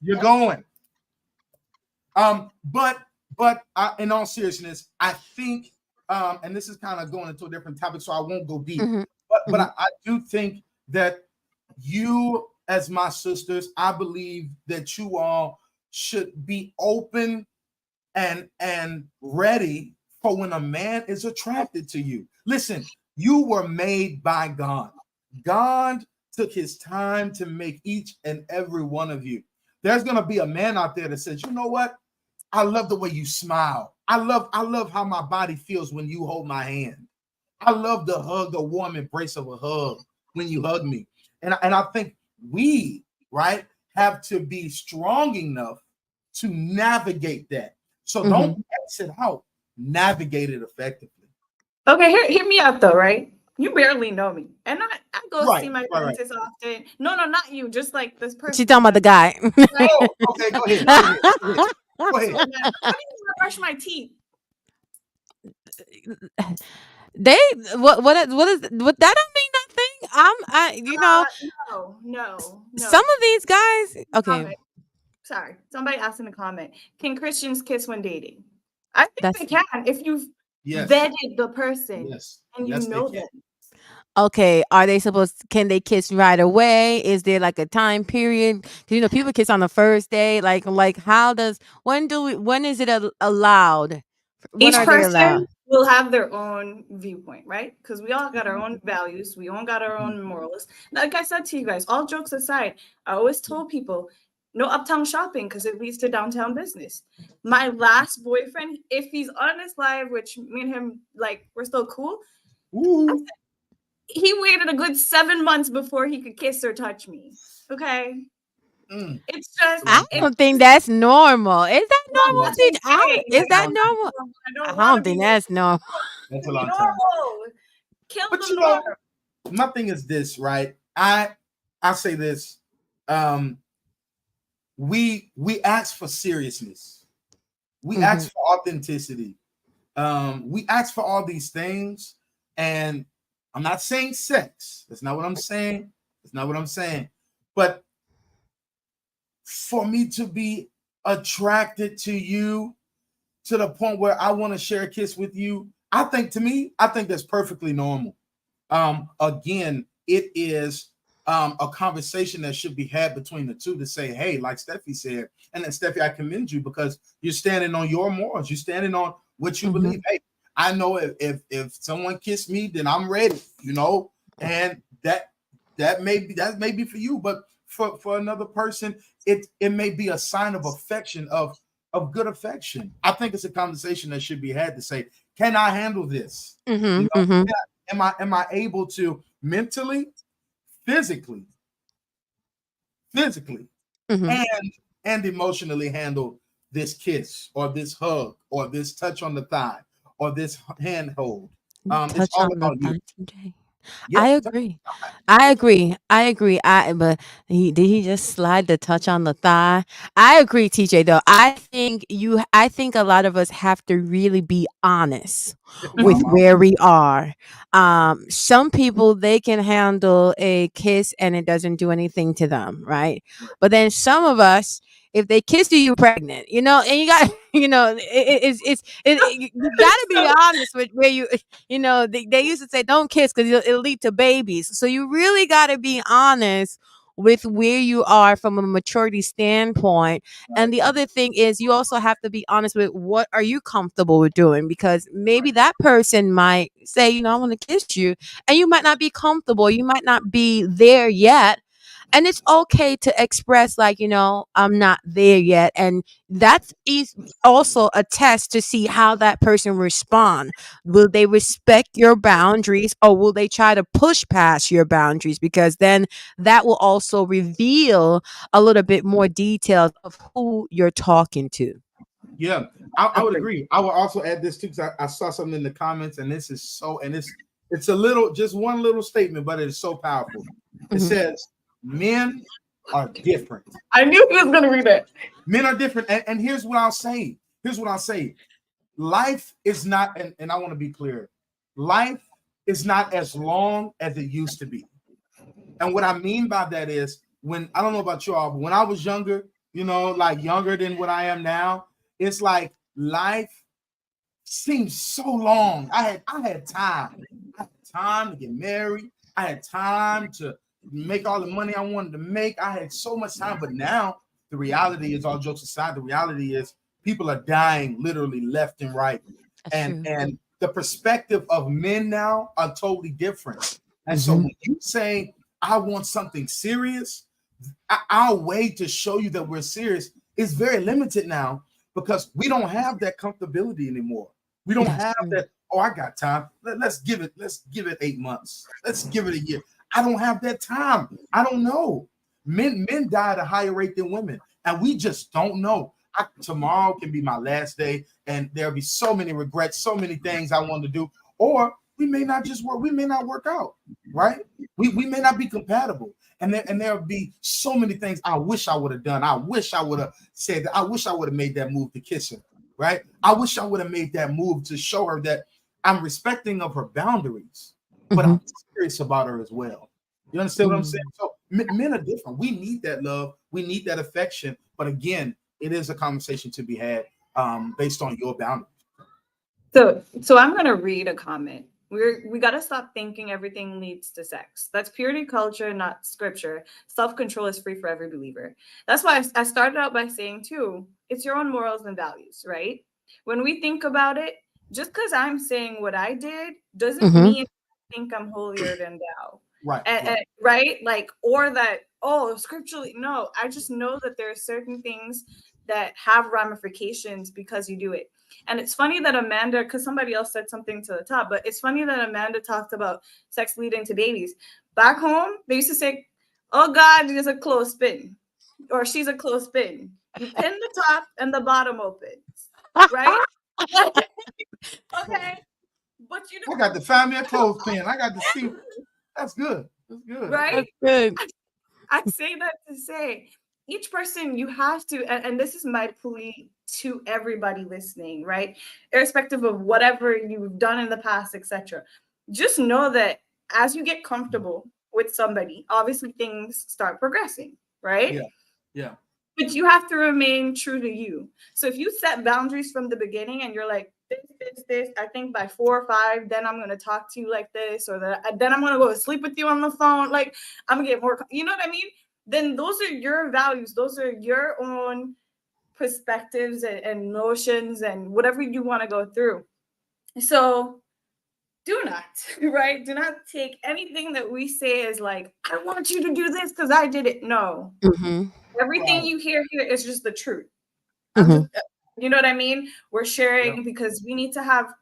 you're going. But in all seriousness, I think and this is kind of going into a different topic, so I won't go deep. Mm-hmm. But I do think that you, as my sisters, I believe that you all should be open and ready for when a man is attracted to you. Listen, you were made by God. God took his time to make each and every one of you. There's going to be a man out there that says, you know what? I love the way you smile. I love how my body feels when you hold my hand. I love the hug, the warm embrace of a hug when you hug me. And I think we, right, have to be strong enough to navigate that. So don't exit out. Navigate it effectively. Okay, hear me out though, right? You barely know me. And I go see my Right. dentist often. No, not you, just like this person. She's talking about the guy. Right? Oh, okay, go ahead. Go ahead. So, man, I need to brush my teeth. They what that don't mean nothing. No. Some of these guys. Okay, Comment. Sorry, somebody asked in the comment, can Christians kiss when dating? I think That's they can if you've Yes. vetted the person Yes. and you Yes, know they them. okay. Are they can they kiss right away? Is there like a time period? 'Cause, people kiss on the first day. Like when is it allowed? When Each are they allowed? person will have their own viewpoint, right? Because we all got our own values, we all got our own morals. Like I said to you guys, all jokes aside, I always told people no uptown shopping because it leads to downtown business. My last boyfriend, if he's on his live, which me and him, like, we're still cool, he waited a good 7 months before he could kiss or touch me. Okay. It's just I don't think that's normal. Is that normal? that's okay. Is that normal? I I don't think that's normal. That's a long time. normal. Kill But the you know, norm. my thing is this, right? I say this. We ask for seriousness. We ask for authenticity. We ask for all these things, and I'm not saying sex. That's not what I'm saying. That's not what I'm saying. But for me to be attracted to you to the point where I want to share a kiss with you, I think that's perfectly normal. Again, it is a conversation that should be had between the two to say, hey, like Steffi said, and then Steffi, I commend you because you're standing on your morals. You're standing on what you believe. Hey, I know if someone kissed me, then I'm ready, and that may be for you, but for another person, it may be a sign of affection, of good affection. I think it's a conversation that should be had to say, can I handle this? Am I able to mentally, physically, and emotionally handle this kiss or this hug or this touch on the thigh or this handhold? It's all about you. TJ. Yeah, I agree. But did he just slide the touch on the thigh? I agree, TJ. Though I think a lot of us have to really be honest with where we are. Some people they can handle a kiss and it doesn't do anything to them, right? But then some of us, if they kiss you, you're pregnant, and you got, you got to be honest with where they used to say don't kiss because it'll lead to babies. So you really got to be honest with where you are from a maturity standpoint. And the other thing is you also have to be honest with what are you comfortable with doing, because maybe that person might say, I want to kiss you, and you might not be comfortable. You might not be there yet. And it's okay to express like, I'm not there yet. And that's also a test to see how that person respond. Will they respect your boundaries, or will they try to push past your boundaries? Because then that will also reveal a little bit more details of who you're talking to. Yeah, I would agree. I would also add this too, because I saw something in the comments, and this is it's a little, just one little statement, but it is so powerful. It says, men are different. I knew he was going to read it. Men are different. And here's what I'll say. Life is not, and I want to be clear, life is not as long as it used to be. And what I mean by that is, I don't know about you all, but when I was younger, like younger than what I am now, it's like life seems so long. I had time. I had time to get married. I had time to make all the money I wanted to make. I had so much time. But now the reality is, all jokes aside, the reality is people are dying literally left and right. That's And true. the perspective of men now are totally different. And so when you say I want something serious, our way to show you that we're serious is very limited now because we don't have that comfortability anymore. We don't That's have true. that. Oh, I got time. Let's give it 8 months. Let's give it a year. I don't have that time. I don't know. Men die at a higher rate than women, and we just don't know. Tomorrow can be my last day, and there'll be so many regrets, so many things I want to do, or we may not just work. We may not work out, right? We may not be compatible. And there'll be so many things I wish I would have done. I wish I would have said that. I wish I would have made that move to kiss her, right? I wish I would have made that move to show her that I'm respecting of her boundaries, but I'm serious about her as well. You understand what I'm saying? So men are different. We need that love. We need that affection. But again, it is a conversation to be had based on your boundaries. So I'm gonna read a comment. We gotta stop thinking everything leads to sex. That's purity culture, not scripture. Self-control is free for every believer. That's why I started out by saying too, it's your own morals and values, right? When we think about it, just because I'm saying what I did doesn't mean I think I'm holier than thou. Right. Right? Like, or that, oh, scripturally, no. I just know that there are certain things that have ramifications because you do it. And it's funny that Amanda, because somebody else said something to the top, but it's funny that Amanda talked about sex leading to babies. Back home, they used to say, oh God, there's a clothespin, or she's a clothespin. You pin the top and the bottom opens, right? Okay. But you I got to find me a clothespin. I got to see. That's good. That's good. Right? That's good. I say that to say each person you have to, and this is my plea to everybody listening, right? Irrespective of whatever you've done in the past, etc. Just know that as you get comfortable with somebody, obviously things start progressing, right? Yeah. Yeah. But you have to remain true to you. So if you set boundaries from the beginning and you're like, this, I think by 4 or 5, then I'm going to talk to you like this, or then I'm going to go to sleep with you on the phone. Like, I'm going to get more, you know what I mean? Then those are your values. Those are your own perspectives and notions and whatever you want to go through. So do not, right? Do not take anything that we say as like, I want you to do this because I did it. No. Everything you hear here is just the truth. I'm just, you know what I mean? We're sharing because we need to have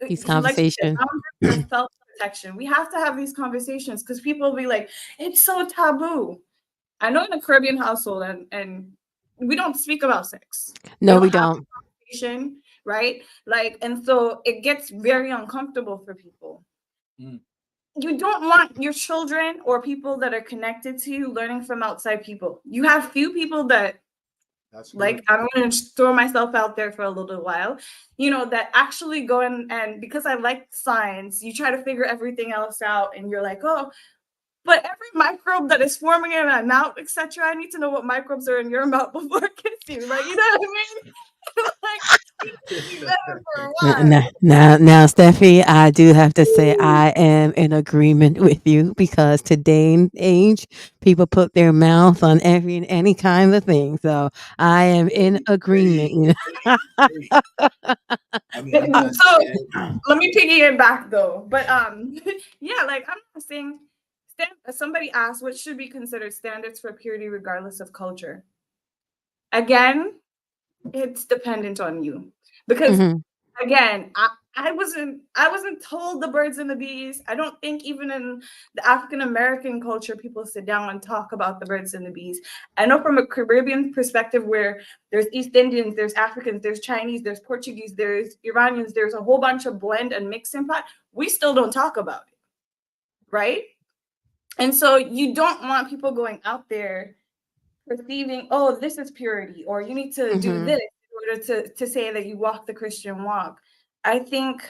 These conversations. Like self-protection. We have to have these conversations because people will be like, it's so taboo. I know in a Caribbean household and we don't speak about sex. No, we don't. Right? Like, and so it gets very uncomfortable for people. You don't want your children or people that are connected to you learning from outside people. You have few people that, like, I'm going to throw myself out there for a little while, you know, that actually go and because I like science, you try to figure everything else out and you're like, oh, but every microbe that is forming in my mouth, etc., I need to know what microbes are in your mouth before I kiss you. Like, you know what I mean? Now, Steffi, I do have to say I am in agreement with you because today's age, people put their mouth on any kind of thing. So I am in agreement. You know? So let me piggy it back though. But yeah, like I'm not saying. Somebody asked, what should be considered standards for purity regardless of culture? Again, it's dependent on you because again, I wasn't told the birds and the bees. I don't think even in the African American culture people sit down and talk about the birds and the bees. I know from a Caribbean perspective where there's East Indians, there's Africans, there's Chinese, there's Portuguese, there's Iranians, there's a whole bunch of blend and mix and pot. We still don't talk about it, right? And so you don't want people going out there perceiving, oh, this is purity, or you need to do this in order to say that you walk the Christian walk. I think,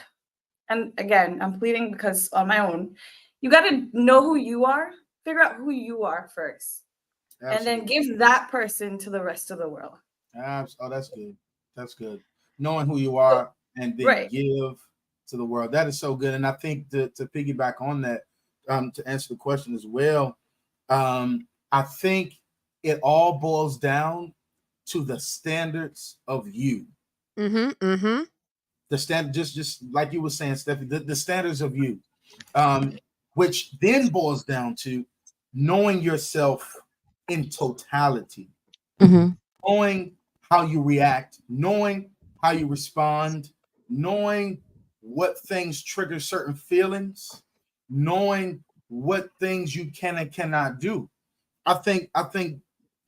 and again, I'm pleading because on my own, you got to know who you are, figure out who you are first, and then give that person to the rest of the world. Oh, that's good. That's good. Knowing who you are and then Right. give to the world. That is so good. And I think to piggyback on that, to answer the question as well, I think it all boils down to the standards of you. The standard, just like you were saying, Stephanie, the standards of you, which then boils down to knowing yourself in totality, knowing how you react, knowing how you respond, knowing what things trigger certain feelings, knowing what things you can and cannot do. I think,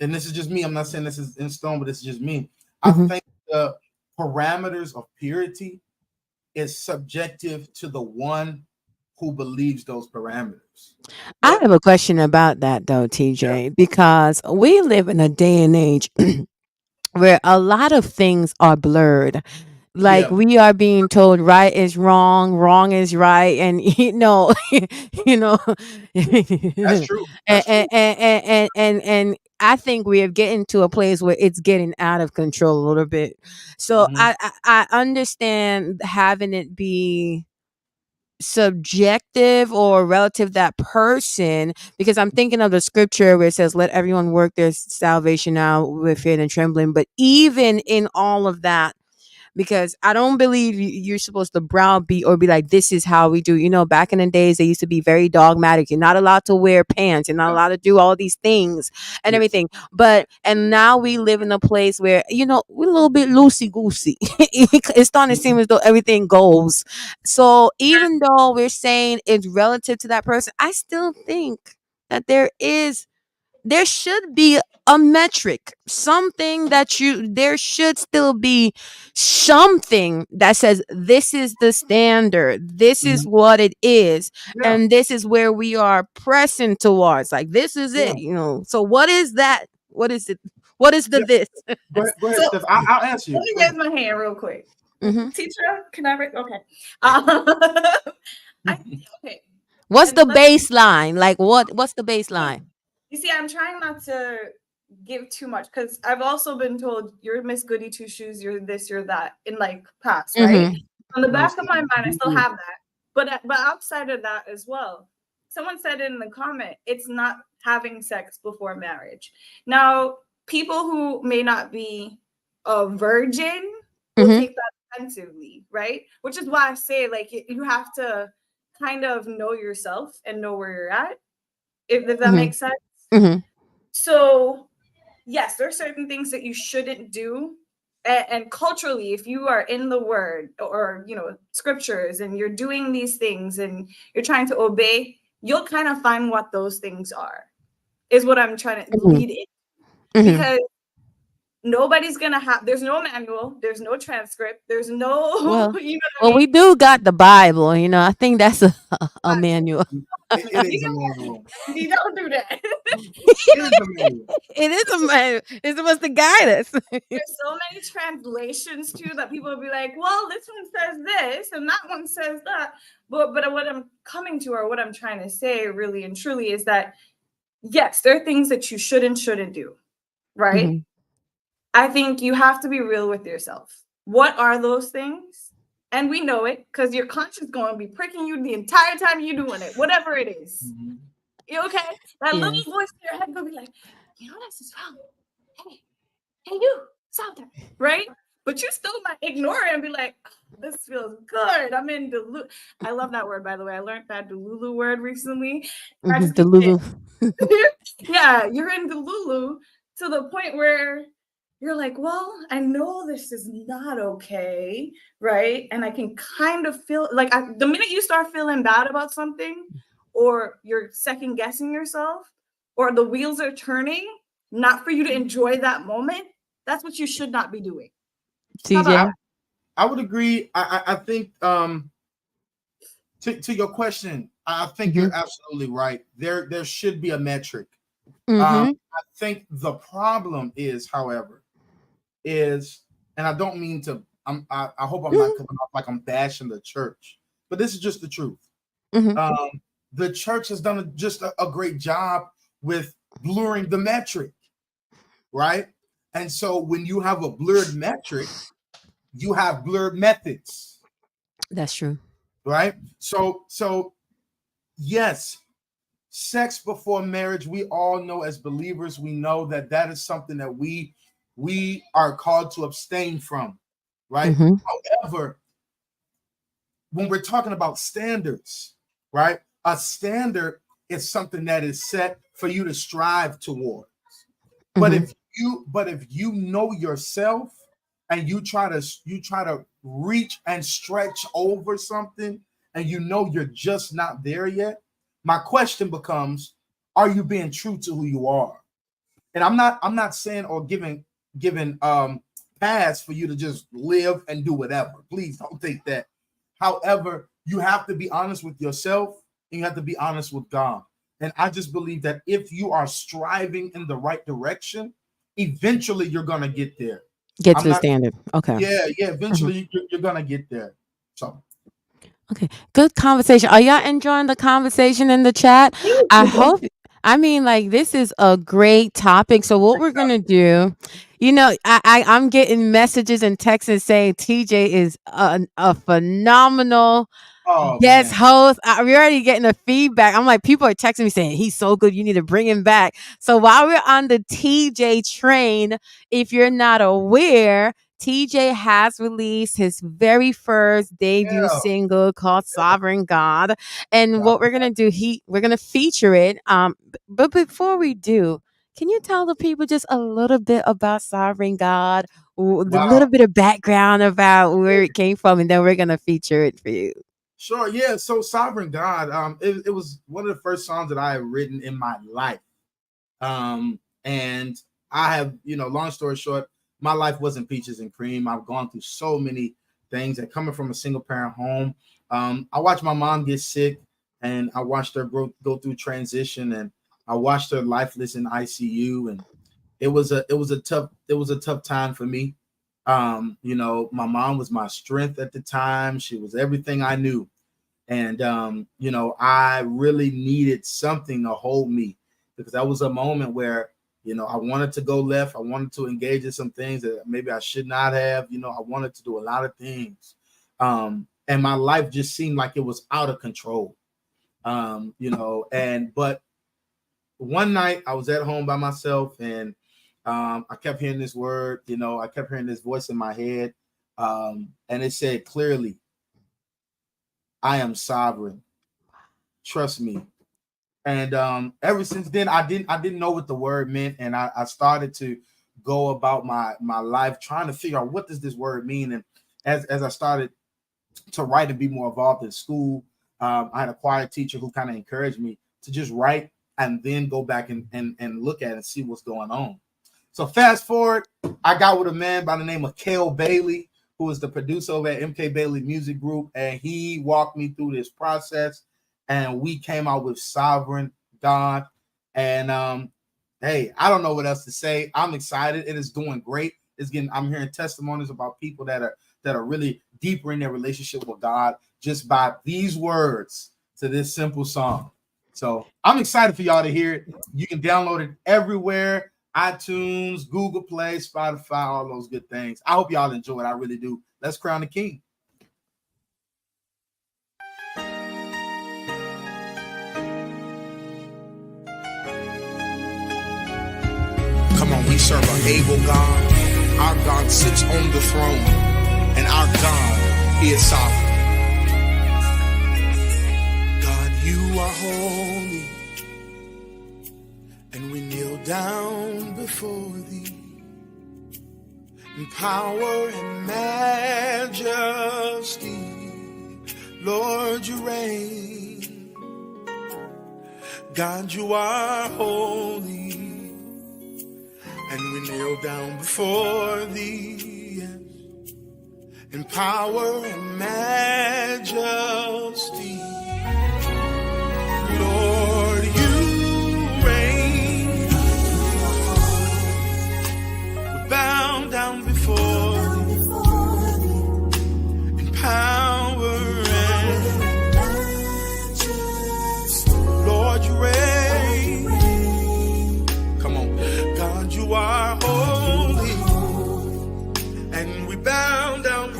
and this is just me. I'm not saying this is in stone, but it's just me. I think the parameters of purity is subjective to the one who believes those parameters. I have a question about that though, TJ, because we live in a day and age where a lot of things are blurred. Like Yeah, we are being told right is wrong, wrong is right, and you know, that's and, true. That's true. and I think we are getting to a place where it's getting out of control a little bit. So Mhm. I understand having it be subjective or relative to that person, because I'm thinking of the scripture where it says let everyone work their salvation out with fear and trembling. But even in all of that, because I don't believe you're supposed to browbeat or be like, this is how we do. Back in the days, they used to be very dogmatic. You're not allowed to wear pants. You're not allowed to do all these things and Yes. everything. And now we live in a place where, we're a little bit loosey goosey. It's starting to seem as though everything goes. So even though we're saying it's relative to that person, I still think that there should be a metric, something there should still be something that says this is the standard, this is Mhm. what it is, Yeah. and this is where we are pressing towards. Like, this is Yeah. it. So what is that? What is it? What is the Yeah. this? Go ahead, So Steph. I'll answer let you. me Go raise ahead. my hand real quick. hmm Teacher, can I raise? Okay. Okay. What's And the let's baseline? Like, what's the baseline? You see, I'm trying not to give too much because I've also been told you're Miss Goody Two Shoes, you're this, you're that in like past, right? hmm On the No, back of Steph, my mind, I be still you. have that. But outside of that as well, someone said in the comment, it's not having sex before marriage. Now, people who may not be a virgin will hmm take that offensively, right? Which is why I say like you have to kind of know yourself and know where you're at, if that hmm makes sense. hmm So, yes, there are certain things that you shouldn't do. And culturally, if you are in the word or, scriptures and you're doing these things and you're trying to obey, you'll kind of find what those things are, is what I'm trying to hmm lead in. hmm Because nobody's going to there's no manual, there's no transcript, there's no, Well, you know what I well, mean? we do got the Bible. I think that's a manual. It You is a manual. you don't do that. It is a manual. It is a manual. It's supposed to guide us. There's so many translations too that people will be like, well, this one says this and that one says that. But what I'm coming to, or what I'm trying to say really and truly, is that yes, there are things that you shouldn't do, right? Mhm, I think you have to be real with yourself. What are those things? And we know it because your conscience going to be pricking you the entire time you're doing it, whatever it is. Mhm. You okay? That little yes. voice in your head will be like, this is wrong. Hey, you, stop that, right? But you still might ignore it and be like, this feels good. I'm in Delulu. I love that word, by the way. I learned that Delulu word recently. I just The be Lulu. yeah, you're in Delulu to the point where you're like, well, I know this is not okay, right? And I can kind of feel like the minute you start feeling bad about something, or you're second guessing yourself, or the wheels are turning, not for you to enjoy that moment, that's what you should not be doing. How about TJ. that? I would agree. I think to your question, I think hmm you're absolutely right. There should be a metric. hmm I think the problem is, however, is, and I don't mean to. I hope I'm not hmm coming off like I'm bashing the church, but this is just the truth. hmm The church has done just a great job with blurring the metric, right? And so when you have a blurred metric, you have blurred methods. That's true. Right? So yes, sex before marriage, we all know as believers, we know that is something that we are called to abstain from, right? Mm-hmm. However, when we're talking about standards, right? A standard is something that is set for you to strive towards. But if you know yourself and you try to reach and stretch over something and you know you're just not there yet, my question becomes, are you being true to who you are? And I'm not saying or giving pass for you to just live and do whatever. Please don't think that. However, you have to be honest with yourself and you have to be honest with God. And I just believe that if you are striving in the right direction, eventually you're gonna get there. Get to the standard. Okay. Yeah. Eventually you're gonna get there. So. Okay. Good conversation. Are y'all enjoying the conversation in the chat? I hope. I mean, like, this is a great topic. So what we're gonna do, I'm getting messages and texts saying TJ is a phenomenal guest host. We're already getting the feedback. I'm like, people are texting me saying he's so good. You need to bring him back. So while we're on the TJ train, if you're not aware, TJ has released his very first debut single called Sovereign God. And what we're going to do, we're going to feature it. But before we do, can you tell the people just a little bit about Sovereign God, a little bit of background about where it came from, and then we're going to feature it for you. Sure. Yeah. So Sovereign God, it was one of the first songs that I had written in my life. And I have, long story short, my life wasn't peaches and cream. I've gone through so many things, and coming from a single parent home, I watched my mom get sick, and I watched her go through transition, and I watched her lifeless in ICU, and it was a tough time for me. My mom was my strength at the time. She was everything I knew. And, I really needed something to hold me, because that was a moment where, I wanted to go left. I wanted to engage in some things that maybe I should not have. I wanted to do a lot of things. And my life just seemed like it was out of control. But one night I was at home by myself, and I kept hearing this word, I kept hearing this voice in my head. And it said clearly, I am sovereign. Trust me. And ever since then, I didn't know what the word meant. And I started to go about my life trying to figure out, what does this word mean? And as I started to write and be more involved in school, I had a choir teacher who kind of encouraged me to just write and then go back and look at it and see what's going on. So fast forward, I got with a man by the name of Kale Bailey, who is the producer over at MK Bailey Music Group, and he walked me through this process, and we came out with Sovereign God. And hey, I don't know what else to say. I'm excited. It is doing great. I'm hearing testimonies about people that are really deeper in their relationship with God just by these words to this simple song. So I'm excited for y'all to hear it. You can download it everywhere: iTunes, Google Play, Spotify, all those good things. I hope y'all enjoy it. I really do. Let's crown the king. Come on, we serve an able God. Our God sits on the throne, and our God is sovereign. God, you are holy, and we kneel down before thee. In power and majesty, Lord, you reign. God, you are holy, and we kneel down before thee. In power and majesty, Lord, you reign. We bow down before thee. In power and majesty, Lord, you reign. Come on, God, you are holy, and we bow down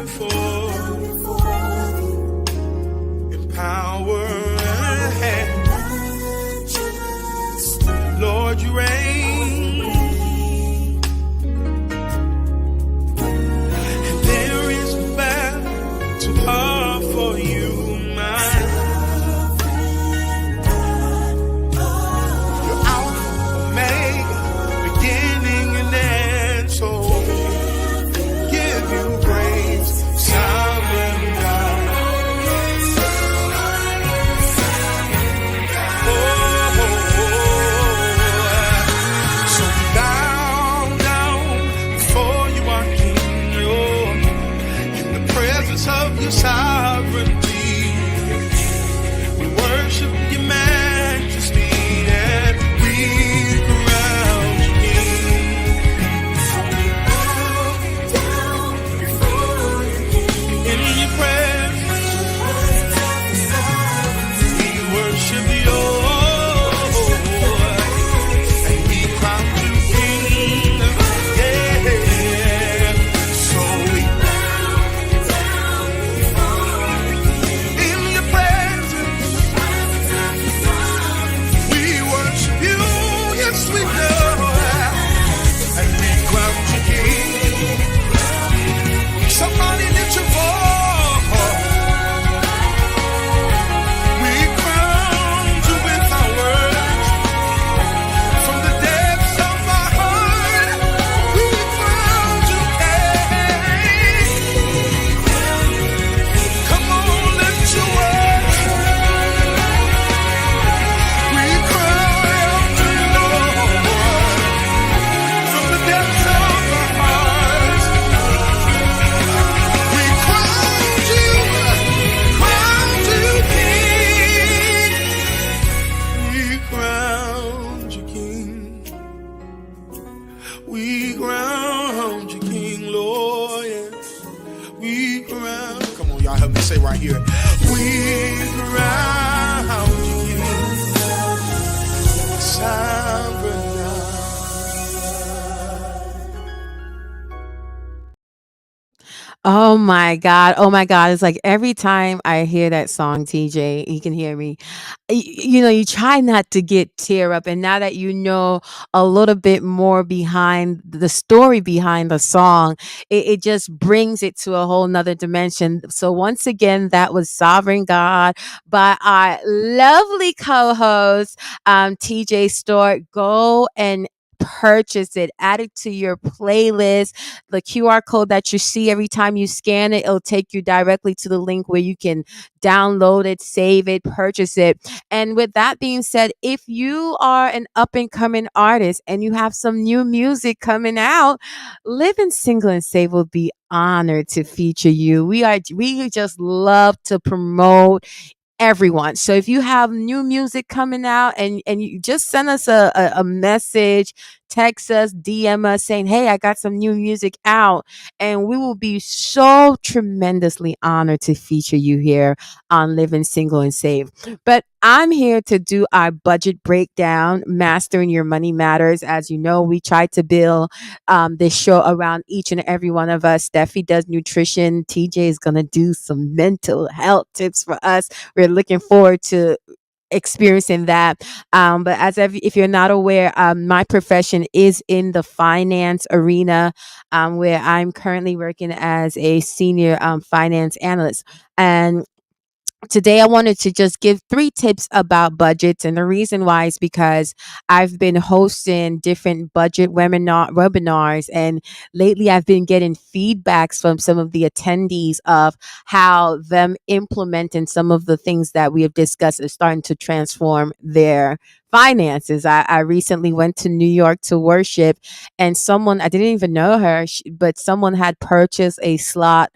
We crown you sovereign Oh my God. Oh my God. It's like every time I hear that song, TJ, you can hear me. You try not to get tear up. And now that you know a little bit more behind the story behind the song, it just brings it to a whole nother dimension. So once again, that was Sovereign God by our lovely co-host, TJ Stewart. Go and purchase it, add it to your playlist. The QR code that you see every time you scan it, it'll take you directly to the link where you can download it, save it, purchase it. And with that being said, if you are an up and coming artist and you have some new music coming out, Living Single and Save will be honored to feature you. We just love to promote everyone. So if you have new music coming out and you just send us a message, text us, DM us saying, hey, I got some new music out. And we will be so tremendously honored to feature you here on Living Single and Save. But I'm here to do our budget breakdown, Mastering Your Money Matters. As you know, we try to build this show around each and every one of us. Steffi does nutrition. TJ is going to do some mental health tips for us. We're looking forward to experiencing that. But if you're not aware, my profession is in the finance arena, where I'm currently working as a senior finance analyst. And today I wanted to just give 3 tips about budgets. And the reason why is because I've been hosting different budget webinars, and lately I've been getting feedbacks from some of the attendees of how them implementing some of the things that we have discussed is starting to transform their finances. I recently went to New York to worship, and someone, I didn't even know her, but someone had purchased a slot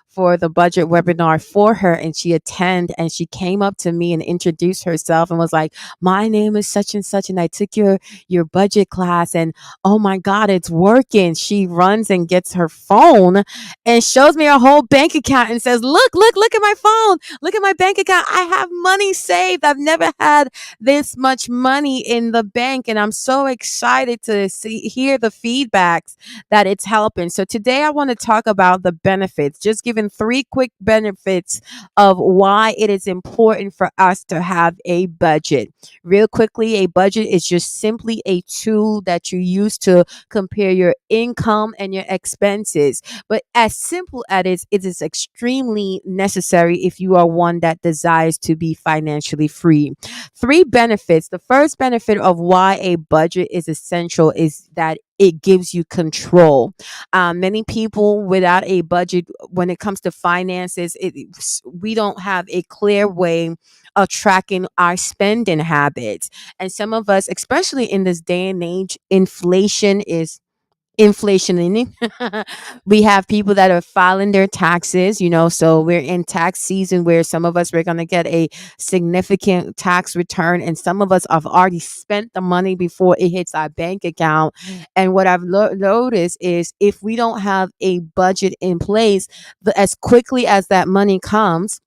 for the budget webinar for her, and she attended, and she came up to me and introduced herself and was like, my name is such and such, and I took your budget class, and oh my God, it's working. She runs and gets her phone and shows me her whole bank account and says, look at my phone, look at my bank account, I have money saved. I've never had this much money in the bank, and I'm so excited to hear the feedbacks that it's helping. So today I want to talk about the benefits, just giving 3 quick benefits of why it is important for us to have a budget. Real quickly, a budget is just simply a tool that you use to compare your income and your expenses. But as simple as it is extremely necessary if you are one that desires to be financially free. 3 benefits. The first benefit of why a budget is essential is that it gives you control. Many people without a budget, when it comes to finances, we don't have a clear way of tracking our spending habits. And some of us, especially in this day and age, inflation is inflationing. We have people that are filing their taxes, so we're in tax season where some of us we're going to get a significant tax return, and some of us have already spent the money before it hits our bank account. And what I've noticed is if we don't have a budget in place, as quickly as that money comes,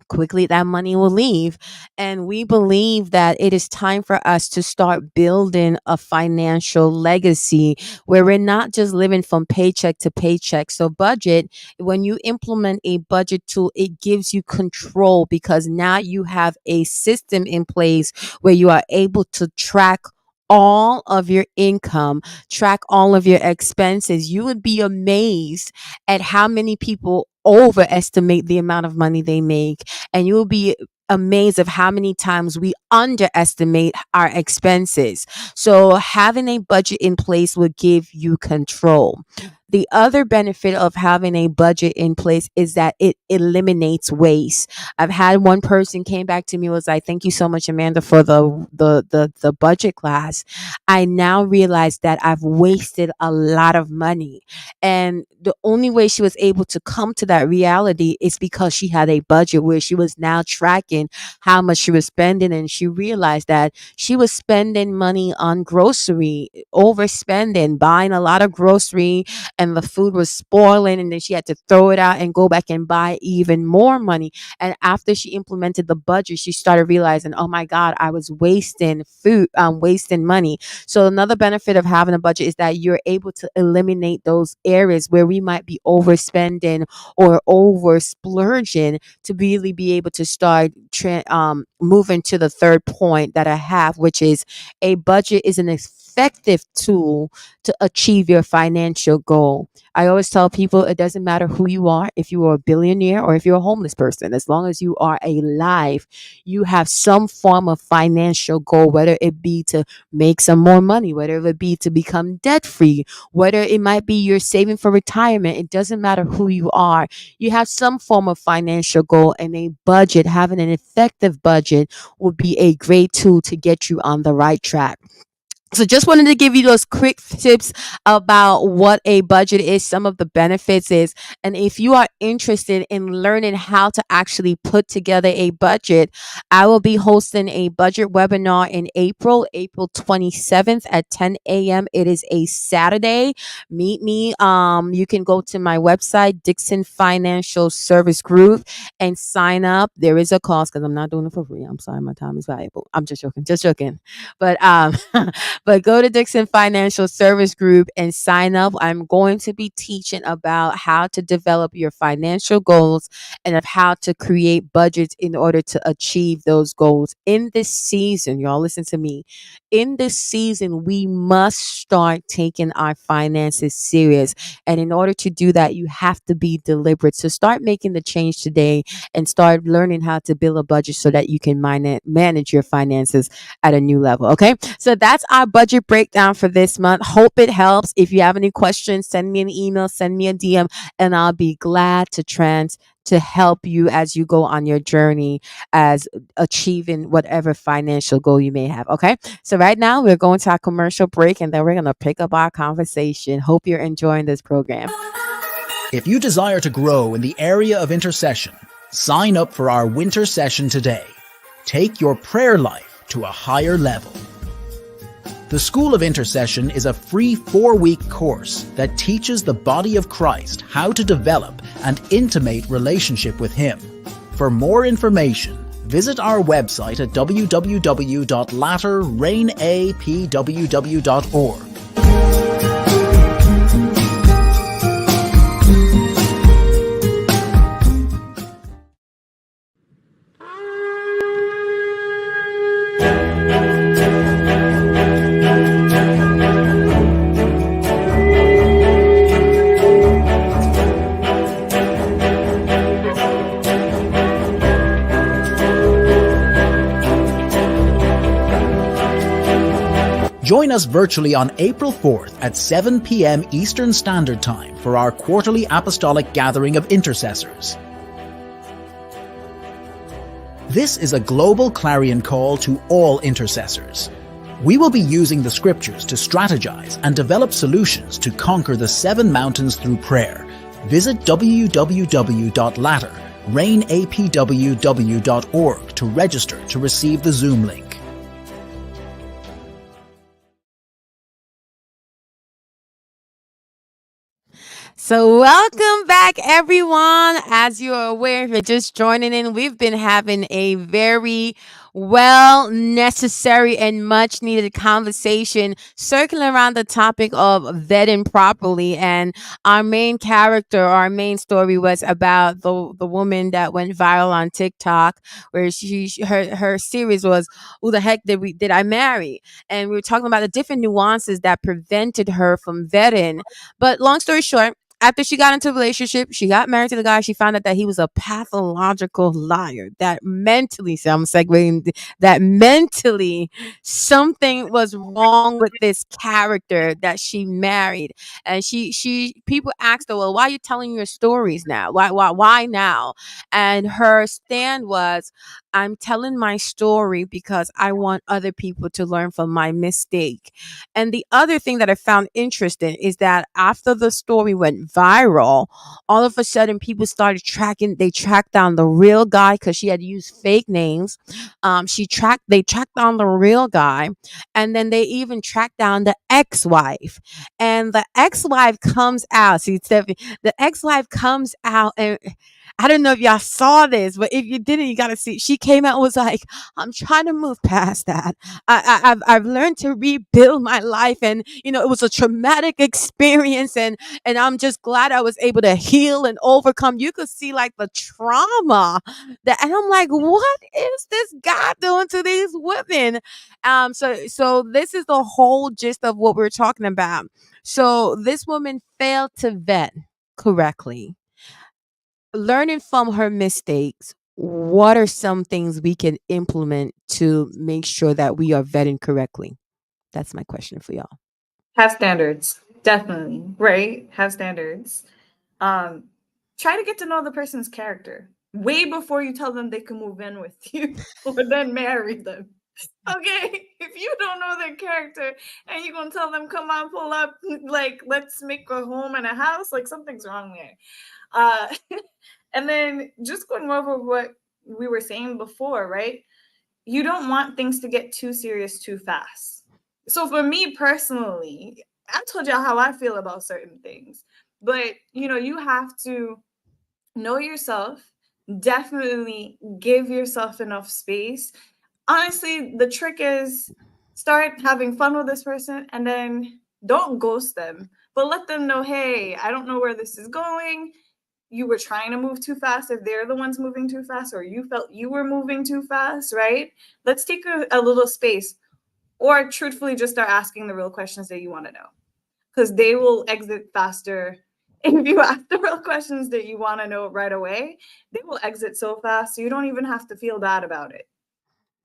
quickly that money will leave. And we believe that it is time for us to start building a financial legacy where we're not just living from paycheck to paycheck. So budget, when you implement a budget tool, it gives you control because now you have a system in place where you are able to track all of your income, track all of your expenses. You would be amazed at how many people overestimate the amount of money they make, and you will be amazed of how many times we underestimate our expenses. So having a budget in place will give you control. The other benefit of having a budget in place is that it eliminates waste. I've had one person came back to me was like, "Thank you so much, Amanda, for the budget class. I now realize that I've wasted a lot of money." And the only way she was able to come to that reality is because she had a budget where she was now tracking how much she was spending. And she realized that she was spending money on grocery, overspending, buying a lot of grocery and the food was spoiling, and then she had to throw it out and go back and buy even more money. And after she implemented the budget, she started realizing, oh my God, I was wasting food, wasting money. So another benefit of having a budget is that you're able to eliminate those areas where we might be overspending or over splurging, to really be able to start moving to the third point that I have, which is a budget is an effective tool to achieve your financial goal. I always tell people it doesn't matter who you are, if you are a billionaire or if you're a homeless person, as long as you are alive, you have some form of financial goal, whether it be to make some more money, whether it be to become debt free, whether it might be you're saving for retirement. It doesn't matter who you are. You have some form of financial goal, and a budget, having an effective budget, would be a great tool to get you on the right track. So just wanted to give you those quick tips about what a budget is, some of the benefits is, and if you are interested in learning how to actually put together a budget, I will be hosting a budget webinar in April 27th at 10 a.m. It is a Saturday. Meet me. You can go to my website, Dixon Financial Service Group, and sign up. There is a cost because I'm not doing it for free. I'm sorry, my time is valuable. I'm just joking. But but go to Dixon Financial Service Group and sign up. I'm going to be teaching about how to develop your financial goals and of how to create budgets in order to achieve those goals. In this season, y'all listen to me. In this season, we must start taking our finances serious. And in order to do that, you have to be deliberate. So start making the change today and start learning how to build a budget so that you can manage your finances at a new level. Okay. So that's our budget breakdown for this month. Hope it helps. If you have any questions, send me an email, send me a DM, and I'll be glad to help you as you go on your journey as achieving whatever financial goal you may have. Okay. So right now we're going to our commercial break, and then we're going to pick up our conversation. Hope you're enjoying this program. If you desire to grow in the area of intercession, sign up for our winter session today. Take your prayer life to a higher level. The School of Intercession is a free 4-week course that teaches the body of Christ how to develop an intimate relationship with Him. For more information, visit our website at www.latterrainapww.org. Join us virtually on April 4th at 7 p.m. Eastern Standard Time for our quarterly apostolic gathering of intercessors. This is a global clarion call to all intercessors. We will be using the scriptures to strategize and develop solutions to conquer the 7 mountains through prayer. Visit www.latterrainapww.org to register to receive the Zoom link. So welcome back, everyone. As you are aware, if you're just joining in, we've been having a very necessary and much needed conversation circling around the topic of vetting properly. And our main character, our main story was about the woman that went viral on TikTok, where her series was, "Who the heck did I marry?" And we were talking about the different nuances that prevented her from vetting. But long story short, after she got into a relationship, she got married to the guy. She found out that he was a pathological liar. That mentally, so I'm segueing, that mentally something was wrong with this character that she married. And people asked her, well, why are you telling your stories now? Why now? And her stand was, I'm telling my story because I want other people to learn from my mistake. And the other thing that I found interesting is that after the story went viral, all of a sudden people started tracking. They tracked down the real guy because she had used fake names. They tracked down the real guy, and then they even tracked down the ex-wife. And the ex-wife comes out. See, Stephanie, the ex-wife comes out, and I don't know if y'all saw this, but if you didn't, you gotta see. She came out and was like, "I'm trying to move past that. I've learned to rebuild my life, and it was a traumatic experience, and I'm just glad I was able to heal and overcome." You could see like the trauma and I'm like, what is this guy doing to these women? So this is the whole gist of what we're talking about. So this woman failed to vet correctly. Learning from her mistakes, what are some things we can implement to make sure that we are vetting correctly? That's my question for y'all. Have standards, definitely, right? Have standards. Um, Try to get to know the person's character way before you tell them they can move in with you or then marry them. Okay, if you don't know their character and you're gonna tell them, "Come on, pull up, like let's make a home and a house," like something's wrong there. Uh, and then just going over what we were saying before, right? You don't want things to get too serious too fast. So for me personally, I told y'all how I feel about certain things, but you have to know yourself, definitely give yourself enough space. Honestly, the trick is start having fun with this person and then don't ghost them, but let them know, hey, I don't know where this is going. You were trying to move too fast if they're the ones moving too fast, or you felt you were moving too fast, right? Let's take a little space, or truthfully just start asking the real questions that you want to know, because they will exit faster. If you ask the real questions that you want to know right away, they will exit so fast, so you don't even have to feel bad about it.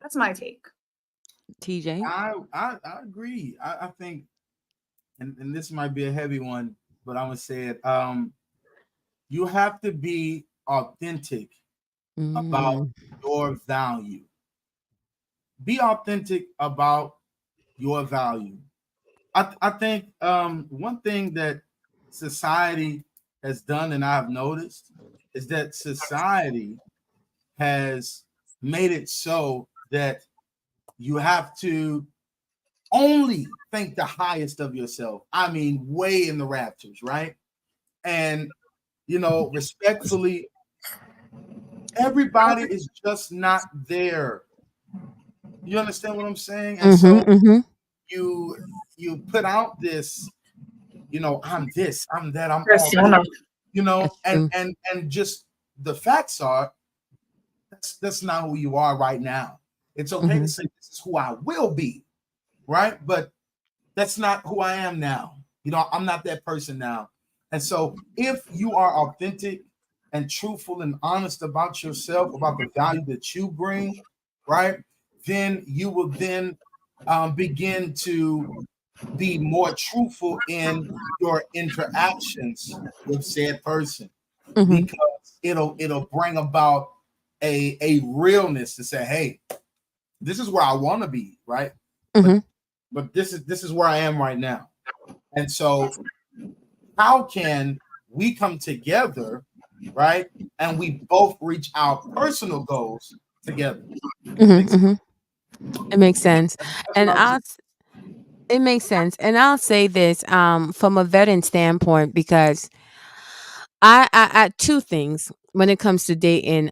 That's my take. TJ? I agree. I think, and this might be a heavy one, but I'm gonna say it. You have to be authentic about Mm. your value. Be authentic about your value. I think one thing that society has done, and I've noticed, is that society has made it so that you have to only think the highest of yourself. I mean, way in the raptures, right? And respectfully, everybody is just not there. You understand what I'm saying? And Mm-hmm, so mm-hmm, you you put out this, I'm this, I'm that, I'm all this, Persona. that's and true. and just the facts are that's not who you are right now. It's okay to Mm-hmm, say this is who I will be, right? But that's not who I am now. I'm not that person now. And so if you are authentic and truthful and honest about yourself, about the value that you bring, right? Then you will then begin to be more truthful in your interactions with said person, mm-hmm, because it'll bring about a realness to say, hey, this is where I want to be, right? But mm-hmm, this is where I am right now. And so how can we come together, right? And we both reach our personal goals together. mm-hmm, Makes mm-hmm. It makes sense. That's what And I would say. it makes sense. And I'll say this from a veteran standpoint, because I two things when it comes to dating.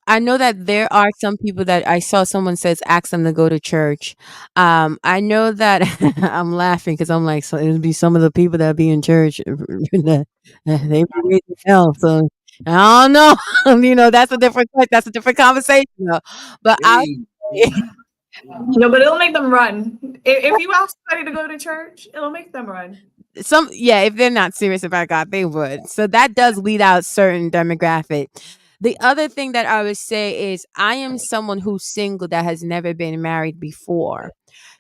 I know that there are some people that I saw someone says ask them to go to church. I know that I'm laughing because I'm like, so it'll be some of the people that be in church that they be raising hell. So I don't know. That's a different that's a different conversation. Though. But I Hey, amen. Amen. No, but it'll make them run. If you ask somebody to go to church, it'll make them run. if they're not serious about God, they would. So that does weed out certain demographic. The other thing that I would say is I am someone who's single that has never been married before.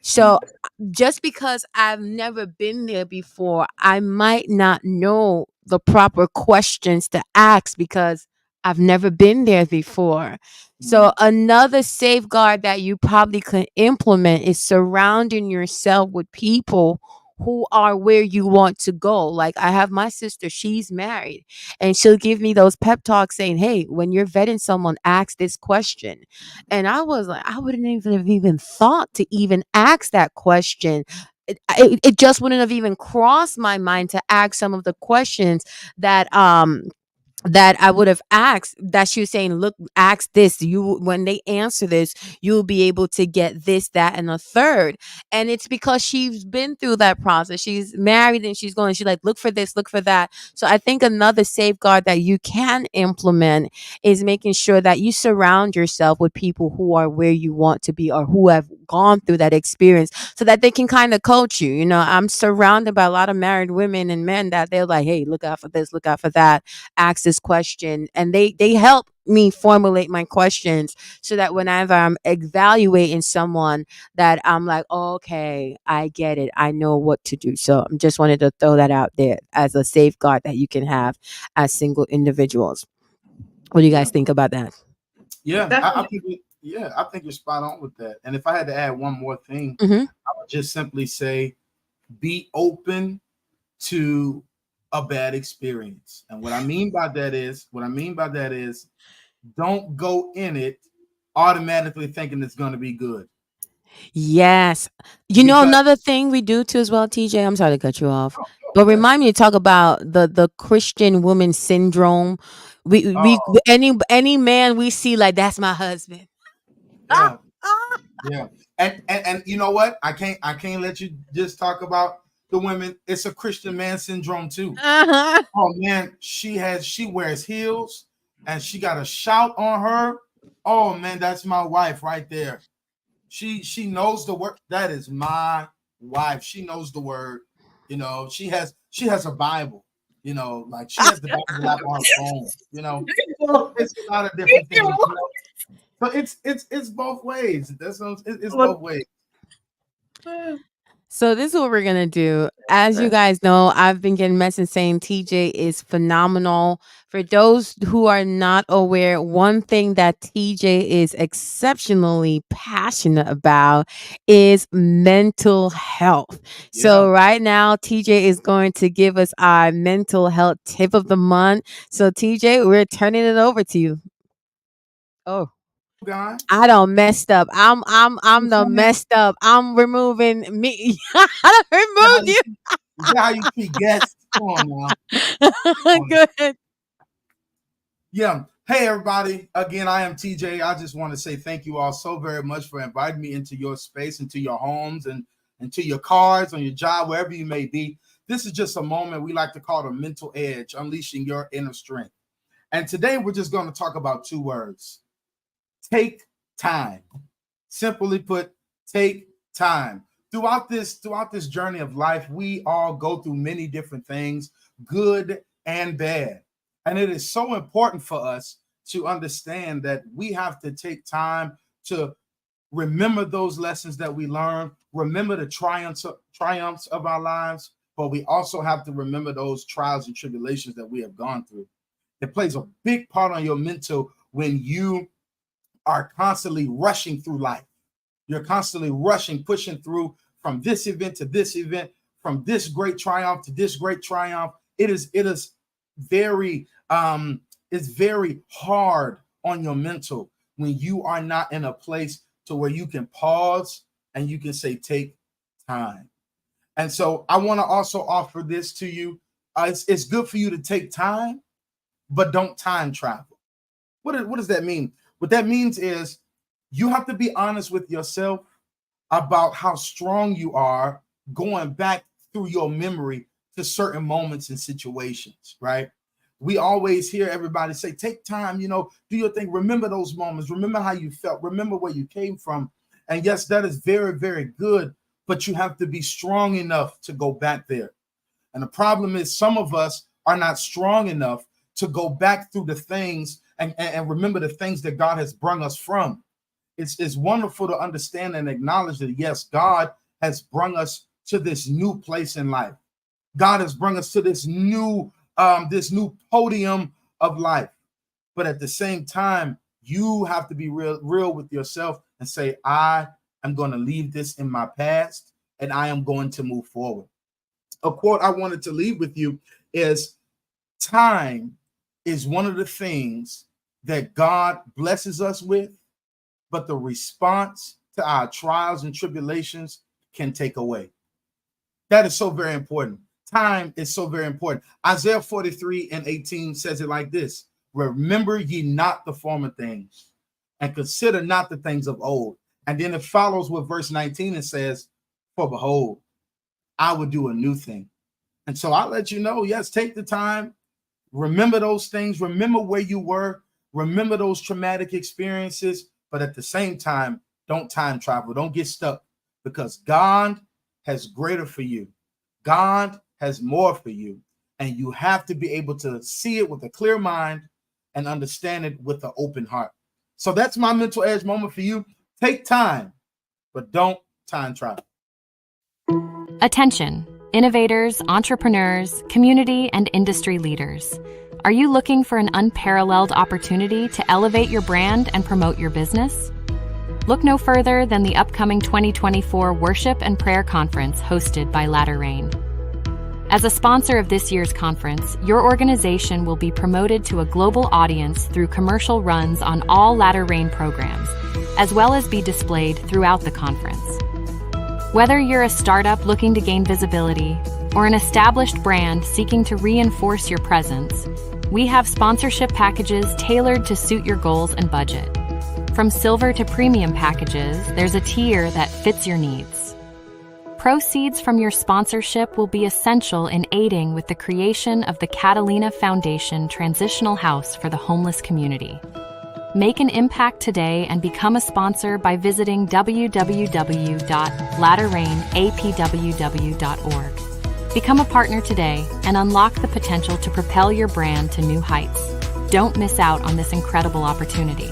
So just because I've never been there before, I might not know the proper questions to ask because I've never been there before. So another safeguard that you probably could implement is surrounding yourself with people who are where you want to go. Like I have my sister, she's married, and she'll give me those pep talks saying, "Hey, when you're vetting someone, ask this question." And I was like, I wouldn't even have even thought to even ask that question. It just wouldn't have even crossed my mind to ask some of the questions that that I would have asked, that she was saying, look, ask this. You, when they answer this, you'll be able to get this, that, and a third. And it's because she's been through that process. She's married and she's like, look for this, look for that. So I think another safeguard that you can implement is making sure that you surround yourself with people who are where you want to be or who have gone through that experience so that they can kind of coach you. You know, I'm surrounded by a lot of married women and men that they're like, hey, look out for this, look out for that, ask this question, and they help me formulate my questions so that whenever I'm evaluating someone, that I'm like, okay, I get it, I know what to do. So I just wanted to throw that out there as a safeguard that you can have as single individuals. What do you Yeah. guys think about that? Yeah, I Definitely. think I think you're spot on with that. And if I had to add one more thing, Hmm. I would just simply say be open to a bad experience. And what I mean by that is don't go in it automatically thinking it's going to be good. Yes. You know, Because another thing we do too as well, TJ, I'm sorry to cut you off, oh, but yes. remind me to talk about the Christian woman syndrome. We Oh, any man we see like that's my husband. yeah. Yeah. And you know what? I can't let you just talk about the women. It's a Christian man syndrome too. Uh-huh. Oh man, she wears heels and she got a shout on her. Oh man, that's my wife right there. She knows the word. That is my wife. She knows the word. You know, she has a Bible. You know, like she has the Bible app on her phone. You know, it's a lot of different things. You know, but it's both ways. It's both ways. So this is what we're gonna do. As you guys know, I've been getting messages saying TJ is phenomenal. For those who are not aware, one thing that TJ is exceptionally passionate about is mental health. Yeah. So right now, TJ is going to give us our mental health tip of the month. So TJ, we're turning it over to you. Oh. I Guys. don't messed up. I'm You the feel me? messed up. I'm removing me. I done Is that how you treat guests? Come on now. removed you. Good. Yeah. Hey, everybody. Again, I am TJ. I just want to say thank you all so very much for inviting me into your space, into your homes, and into your cars, on your job, wherever you may be. This is just a moment we like to call the mental edge, unleashing your inner strength. And today we're just going to talk about two words: take time. Simply put, take time. Throughout this journey of life, we all go through many different things, good and bad. And it is so important for us to understand that we have to take time to remember those lessons that we learned, remember the triumphs of our lives, but we also have to remember those trials and tribulations that we have gone through. It plays a big part on your mental when you are constantly rushing through life. You're constantly rushing, pushing through from this event to this event, from this great triumph to this great triumph. It is very it's very hard on your mental when you are not in a place to where you can pause and you can say take time. And so I want to also offer this to you. It's good for you to take time, but don't time travel. What does that mean? What that means is you have to be honest with yourself about how strong you are going back through your memory to certain moments and situations, right? We always hear everybody say, take time, do your thing. Remember those moments. Remember how you felt. Remember where you came from. And yes, that is very, very good, but you have to be strong enough to go back there. And the problem is some of us are not strong enough to go back through the things and remember the things that God has brought us from. It's wonderful to understand and acknowledge that, yes, God has brought us to this new place in life. God has brought us to this new podium of life. But at the same time, you have to be real with yourself and say, I am going to leave this in my past and I am going to move forward. a quote I wanted to leave with you is, time is one of the things that God blesses us with, but the response to our trials and tribulations can take away. That is so very important. Time is so very important. Isaiah 43:18 says it like this: remember ye not the former things, and consider not the things of old. And then it follows with verse 19 and says, for behold, I will do a new thing. And so I'll let you know, yes, take the time, remember those things, remember where you were, remember those traumatic experiences, but at the same time, don't time travel, don't get stuck, because God has greater for you. God has more for you, and you have to be able to see it with a clear mind and understand it with an open heart. So that's my mental edge moment for you. Take time, but don't time travel. Attention, innovators, entrepreneurs, community, and industry leaders. Are you looking for an unparalleled opportunity to elevate your brand and promote your business? Look no further than the upcoming 2024 Worship and Prayer Conference hosted by Latter Rain. As a sponsor of this year's conference, your organization will be promoted to a global audience through commercial runs on all Latter Rain programs, as well as be displayed throughout the conference. Whether you're a startup looking to gain visibility or an established brand seeking to reinforce your presence, we have sponsorship packages tailored to suit your goals and budget. From silver to premium packages, there's a tier that fits your needs. Proceeds from your sponsorship will be essential in aiding with the creation of the Catalina Foundation Transitional House for the Homeless Community. Make an impact today and become a sponsor by visiting www.latterrainapww.org. Become a partner today and unlock the potential to propel your brand to new heights. Don't miss out on this incredible opportunity.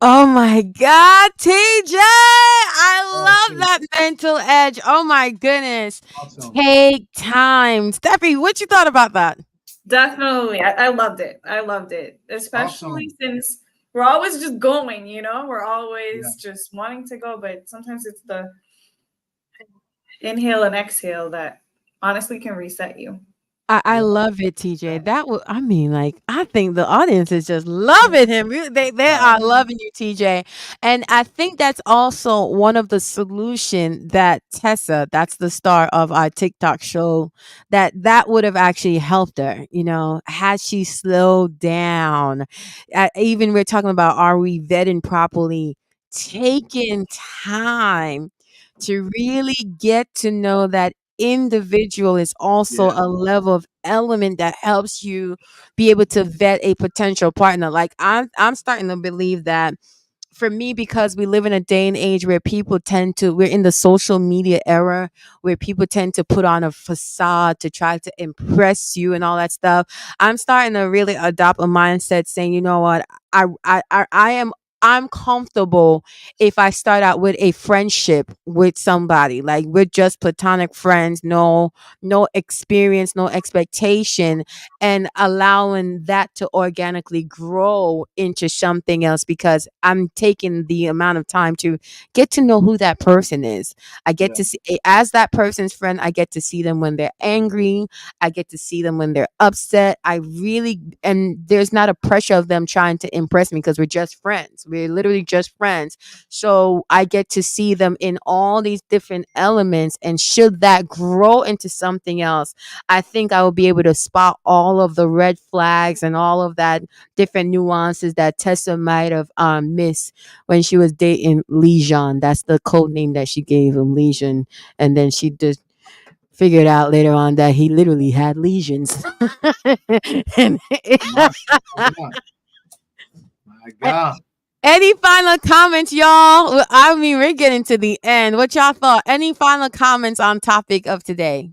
Oh my God, TJ! I love that mental edge. Oh my goodness. Awesome. Take time. Steffi, what you thought about that? Definitely. I loved it. I loved it. Especially since we're always just going, we're always just wanting to go, but sometimes it's the inhale and exhale that honestly can reset you. I love it, TJ. I think the audience is just loving him. They are loving you, TJ. And I think that's also one of the solution that Tessa, that's the star of our TikTok show, that would have actually helped her, had she slowed down. Even we're talking about, are we vetting properly? Taking time to really get to know that individual is also a level of element that helps you be able to vet a potential partner. Like I'm starting to believe that for me, because we live in a day and age where we're in the social media era where people tend to put on a facade to try to impress you and all that stuff. I'm starting to really adopt a mindset saying, you know what, I'm comfortable if I start out with a friendship with somebody. Like we're just platonic friends, no experience, no expectation, and allowing that to organically grow into something else, because I'm taking the amount of time to get to know who that person is. I get to see, as that person's friend, I get to see them when they're angry. I get to see them when they're upset. And there's not a pressure of them trying to impress me because we're just friends. We're literally just friends. So I get to see them in all these different elements. And should that grow into something else, I think I will be able to spot all of the red flags and all of that different nuances that Tessa might have missed when she was dating Legion. That's the code name that she gave him, Legion. And then she just figured out later on that he literally had lesions. And My God. any final comments, y'all? I mean, we're getting to the end. What y'all thought? Any final comments on topic of today?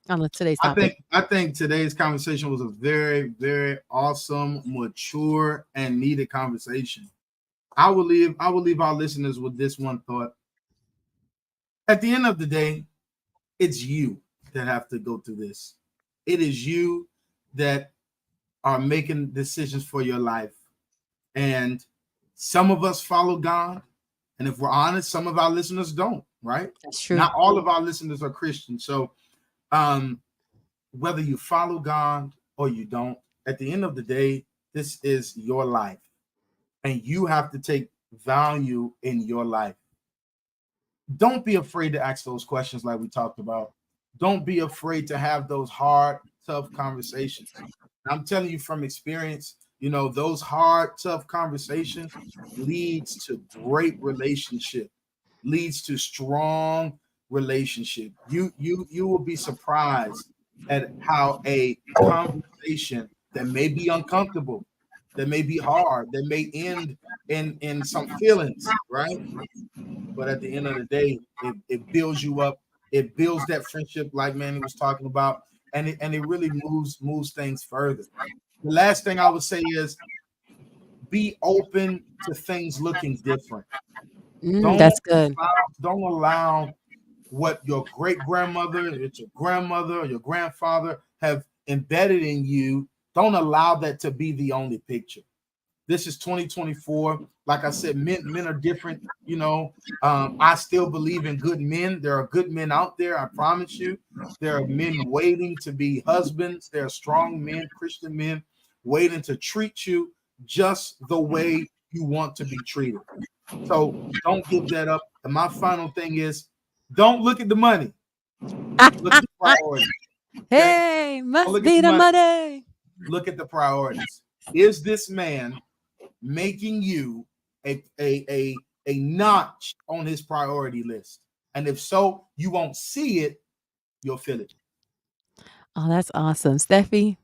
On today's topic. I think today's conversation was a very, very awesome, mature, and needed conversation. I will leave our listeners with this one thought. At the end of the day, it's you that have to go through this. It is you that are making decisions for your life. And some of us follow God. And if we're honest, some of our listeners don't. right? That's true. Not all of our listeners are Christian. So um, whether you follow God or you don't, at the end of the day, this is your life. And you have to take value in your life. Don't be afraid to ask those questions like we talked about. Don't be afraid to have those hard, tough conversations. I'm telling you from experience, those hard, tough conversations leads to great relationship, leads to strong relationship. You will be surprised at how a conversation that may be uncomfortable, that may be hard, that may end in some feelings, right? But at the end of the day, it builds you up. It builds that friendship, like Manny was talking about, and it really moves things further. The last thing I would say is be open to things looking different. Don't That's good. don't allow what your great grandmother, it's your grandmother, or your grandfather have embedded in you. Don't allow that to be the only picture. This is 2024. Like I said, men are different. I still believe in good men. There are good men out there. I promise you. There are men waiting to be husbands. There are strong men, Christian men, waiting to treat you just the way you want to be treated. So don't give that up. And my final thing is, don't look at the money. Look at the priorities. Hey, must Look at be the the money. money. Look at the priorities. Is this man making you a notch on his priority list? And if so, you won't see it, you'll feel it. Oh, that's awesome. Steffi?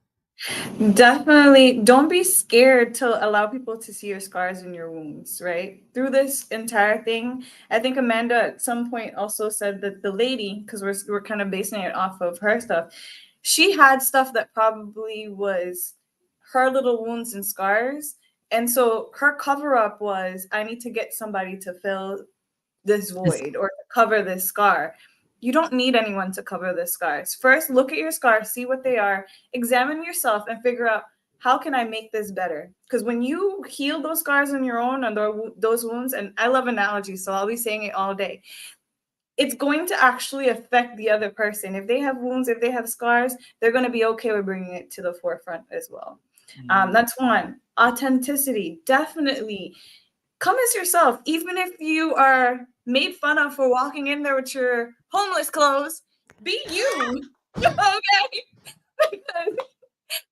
Definitely don't be scared to allow people to see your scars and your wounds, right? Through this entire thing, I think Amanda at some point also said that the lady, because we're kind of basing it off of her stuff, she had stuff that probably was her little wounds and scars. And so her cover up was, I need to get somebody to fill this void or to cover this scar. You don't need anyone to cover the scars. First, look at your scars, see what they are, examine yourself, and figure out, how can I make this better? Because when you heal those scars on your own and those wounds, and I love analogies, so I'll be saying it all day, it's going to actually affect the other person. If they have wounds, if they have scars, they're going to be okay with bringing it to the forefront as well. That's one. Authenticity, definitely. Come as yourself, even if you are made fun of for walking in there with your homeless clothes. Be you, okay?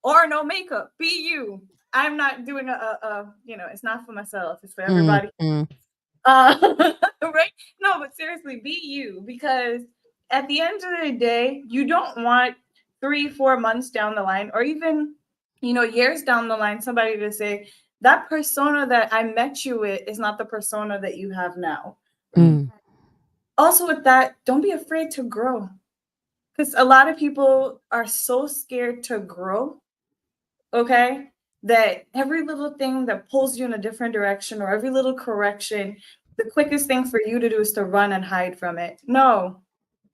Or no makeup. Be you. I'm not doing it's not for myself. It's for everybody. Right? No, but seriously, be you, because at the end of the day, you don't want 3-4 months down the line, or even years down the line, somebody to say, that persona that I met you with is not the persona that you have now. Also with that, don't be afraid to grow, because a lot of people are so scared to grow, okay, that every little thing that pulls you in a different direction, or every little correction, the quickest thing for you to do is to run and hide from it. No,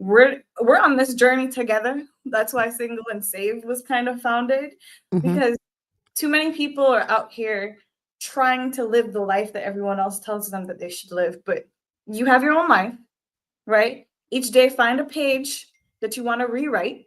we're on this journey together. That's why Single and Saved was kind of founded, because too many people are out here trying to live the life that everyone else tells them that they should live. But you have your own life, right? Each day, find a page that you want to rewrite,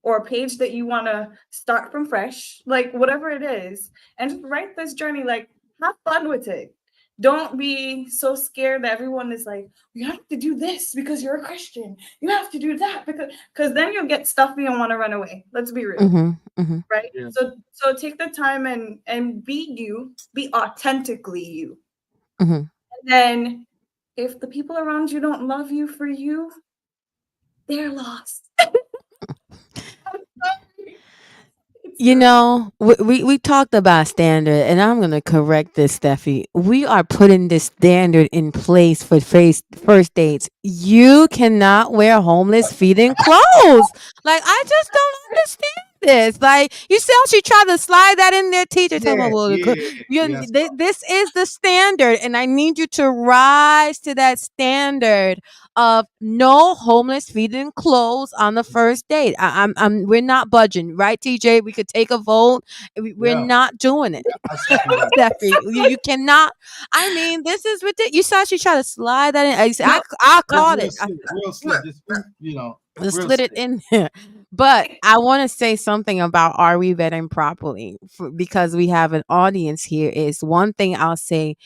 or a page that you want to start from fresh, like whatever it is. And just write this journey, like, have fun with it. Don't be so scared that everyone is like, you have to do this because you're a Christian. You have to do that because then you'll get stuffy and want to run away. Let's be real. Right? Yeah. So take the time and be you, be authentically you. And then if the people around you don't love you for you, they're lost. We talked about standard, and I'm going to correct this, Steffi. We are putting this standard in place for first dates. You cannot wear homeless feet in clothes. Like, I just don't understand this. Like, you see how she tried to slide that in there, teacher? Tell my Yeah, boy, yeah, yes. this is the standard, and I need you to rise to that standard of no homeless feeding clothes on the first date. We're not budging, right, TJ? We could take a vote. We're Yeah, not doing it. yeah, I second that. Stephanie, you cannot. I mean, this is ridiculous. You saw she tried to slide that in. No, I That's caught real it. slick, real slick. Just Just real slid it slick. in there. But I want to say something about are we vetting properly? Because we have an audience here. Is one thing I'll say: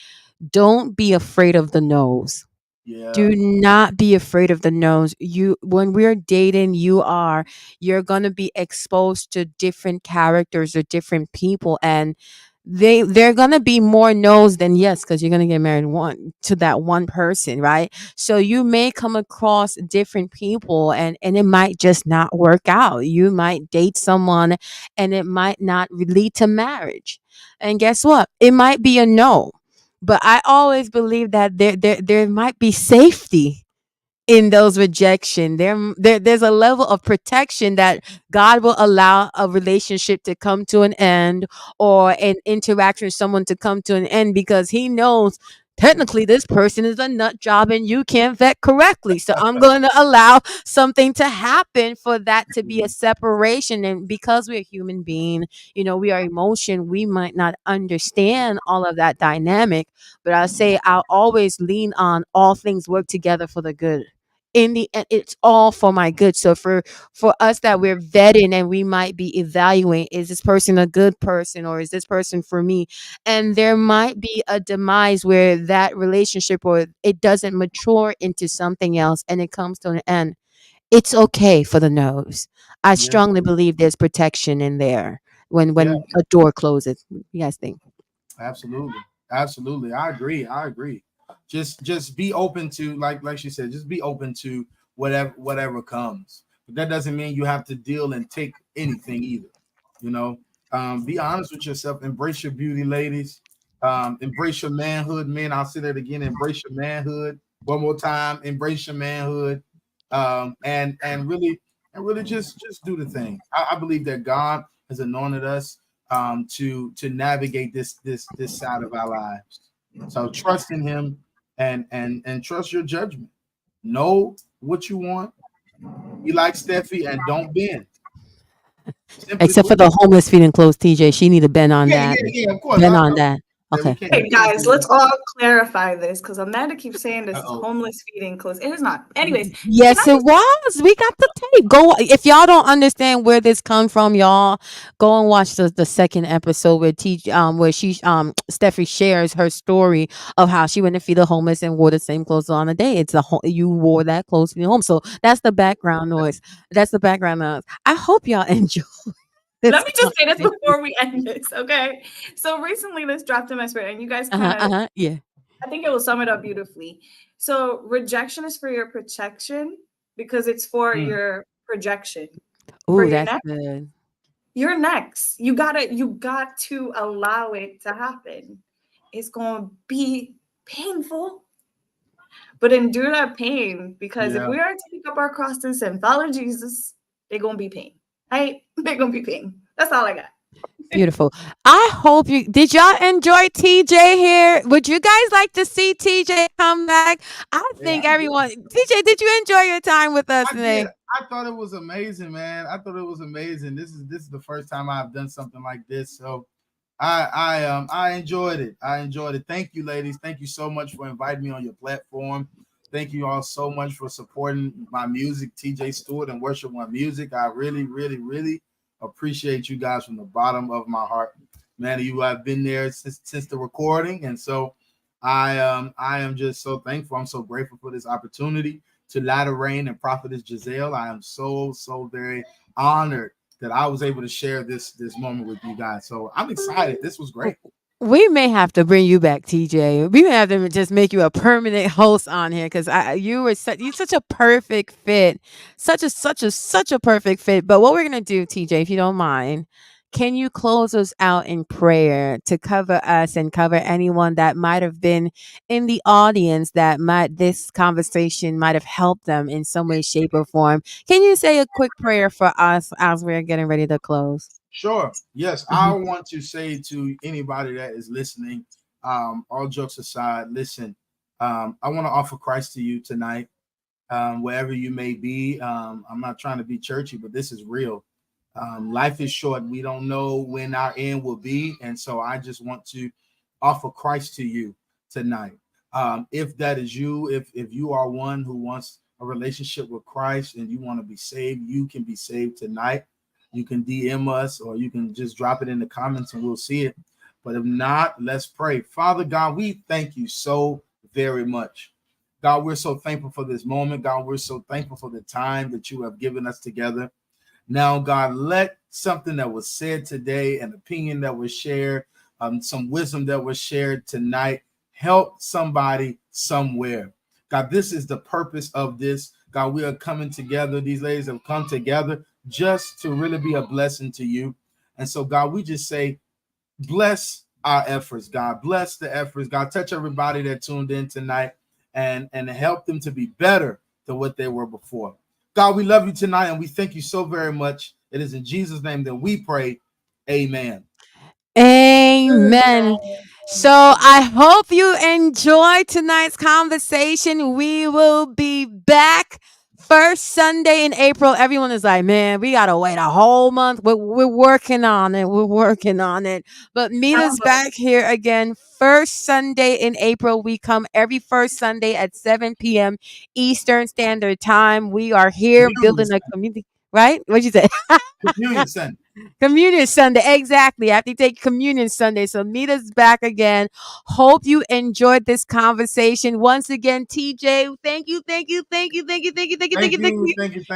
don't be afraid of the no's. Yeah, Do not be afraid of the no's. When we're dating, you're gonna be exposed to different characters or different people, and they're gonna be more no's than yes, because you're gonna get married one to that one person, right? So you may come across different people, and it might just not work out. You might date someone, and it might not lead to marriage. And guess what? It might be a no, but I always believe that there might be safety in those rejection. There's a level of protection that God will allow a relationship to come to an end, or an interaction with someone to come to an end, because he knows technically this person is a nut job and you can't vet correctly. So I'm going to allow something to happen for that to be a separation. And because we're human being, we are emotion, we might not understand all of that dynamic, but I'll always lean on all things work together for the good. In the end, it's all for my good. So for us that we're vetting, and we might be evaluating, is this person a good person, or is this person for me? And there might be a demise where that relationship, or it doesn't mature into something else, and it comes to an end. It's okay for the nose. I yeah, strongly believe there's protection in there yeah. when a door closes. What do you guys think? Absolutely, absolutely. I agree. I agree. Just be open to, like she said. Just be open to whatever comes. But that doesn't mean you have to deal and take anything either. You know, be honest with yourself. Embrace your beauty, ladies. Embrace your manhood, men. I'll say that again. Embrace your manhood. One more time. Embrace your manhood. And really just do the thing. I believe that God has anointed us to navigate this side of our lives. So trust in Him, and trust your judgment. Know what you want. Be like Steffi and don't bend. Simply Except put. for the homeless feeding clothes, TJ. She need to bend on Yeah, that. yeah, yeah. Of course. Bend on that. Yeah, we Okay. can't. Hey We can't guys, do that. let's all clarify this because Amanda keeps saying this is Uh-oh. homeless feeding clothes. It is not. Anyways, can I Yes, it just was. We got the tape. Go if y'all don't understand where this come from, y'all go and watch the second episode where she Steffi shares her story of how she went to feed the homeless and wore the same clothes on a day. You wore that clothes in your home. So that's the background noise. That's the background noise. I hope y'all enjoy this let me just say this conversation. before we end this, okay? So recently this dropped in my spirit, and you guys kind of, Yeah. I think it will sum it up beautifully. So rejection is for your protection because it's for Mm, your projection. For Ooh, your that's next, good. your next. You got to allow it to happen. It's gonna be painful, but endure that pain because if yeah, we are to pick up our crosses and follow Jesus, they're gonna be pain. Right? They're gonna be pain. That's all I got. Beautiful. I hope did y'all enjoy TJ here? Would you guys like to see TJ come back? I yeah. think everyone TJ, did you enjoy your time with us I did. today? I thought it was amazing, man. I thought it was amazing. This is the first time I've done something like this, so I enjoyed it. I enjoyed it. Thank you, ladies. Thank you so much for inviting me on your platform. Thank you all so much for supporting my music, TJ Stewart and Worship One Music. I really, really, really appreciate you guys from the bottom of my heart. Man, you have been there since the recording, and so I am just so thankful. I'm so grateful for this opportunity. To Latter Rain and Prophetess Giselle, I am so very honored that I was able to share this moment with you guys. So I'm excited. This was great. We may have to bring you back, TJ. We may have to just make you a permanent host on here because you're such a perfect fit, such a perfect fit. But what we're gonna do, TJ, if you don't mind, can you close us out in prayer to cover us and cover anyone that might have been in the audience that this conversation might have helped them in some way, shape, or form? Can you say a quick prayer for us as we're getting ready to close? Sure. Yes, I want to say to anybody that is listening, all jokes aside, listen, I want to offer Christ to you tonight, wherever you may be. I'm not trying to be churchy, but this is real. Life is short. We don't know when our end will be. And so I just want to offer Christ to you tonight. If that is you, if you are one who wants a relationship with Christ and you want to be saved, you can be saved tonight. You can DM us or you can just drop it in the comments and we'll see it. But if not, let's pray. Father God, we thank you so very much. God, we're so thankful for this moment. God, we're so thankful for the time that you have given us together. Now, God, let something that was said today, an opinion that was shared, some wisdom that was shared tonight, help somebody somewhere. God, this is the purpose of this. God, we are coming together. These ladies have come together just to really be a blessing to you. And so, God, we just say, bless our efforts, God. Bless the efforts. God, touch everybody that tuned in tonight and help them to be better than what they were before. God, we love you tonight and we thank you so very much. It is in Jesus' name that we pray. Amen. Amen. So I hope you enjoyed tonight's conversation. We will be back first Sunday in April. Everyone is like, man, we got to wait a whole month. We're working on it. We're working on it. But meet us back here again first Sunday in April. We come every first Sunday at 7 p.m. Eastern Standard Time. We are here building a community. Right? What'd you say? Communion Sunday. Communion Sunday. Exactly. I have to take Communion Sunday. So meet us back again. Hope you enjoyed this conversation. Once again, TJ, thank you.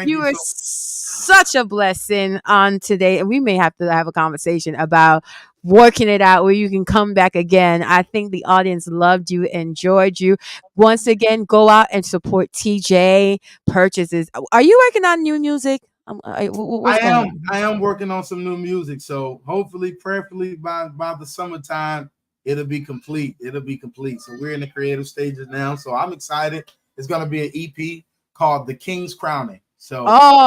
You were such a blessing on today. And we may have to have a conversation about working it out where you can come back again. I think the audience loved you, enjoyed you. Once again, go out and support TJ purchases. Are you working on new music? I am working on some new music, so hopefully, prayerfully by the summertime, it'll be complete. So we're in the creative stages now. So I'm excited. It's gonna be an EP called The King's Crowning. So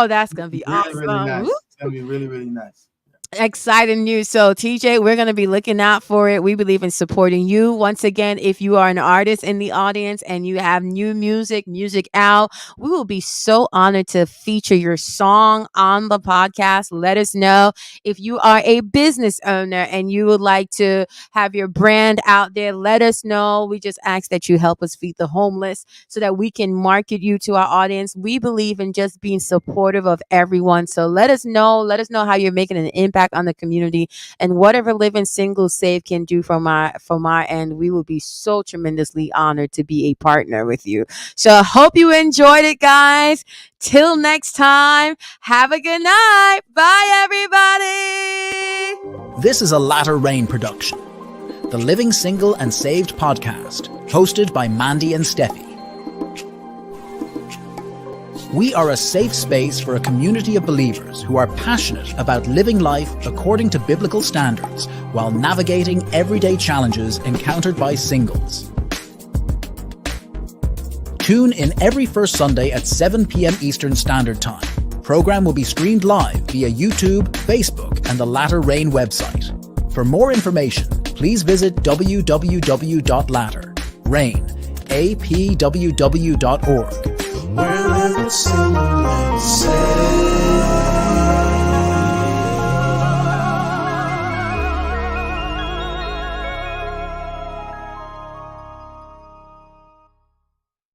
that's gonna be really, awesome. really nice. It's gonna be really, really nice. Exciting news. So TJ, we're going to be looking out for it. We believe in supporting you. Once again, if you are an artist in the audience and you have new music out, we will be so honored to feature your song on the podcast. Let us know. If you are a business owner and you would like to have your brand out there, let us know. We just ask that you help us feed the homeless so that we can market you to our audience. We believe in just being supportive of everyone. So let us know how you're making an impact on the community, and whatever Living Single Safe can do from our end, we will be so tremendously honored to be a partner with you. So I hope you enjoyed it, guys. Till next time, have a good night. Bye, everybody. This is a Latter Rain production, the Living Single and Saved podcast, hosted by Mandy and Steffi. We are a safe space for a community of believers who are passionate about living life according to biblical standards while navigating everyday challenges encountered by singles. Tune in every first Sunday at 7 p.m. Eastern Standard Time. Program will be streamed live via YouTube, Facebook, and the Latter Rain website. For more information, please visit www.latterrain.apww.org. We're living single and saved.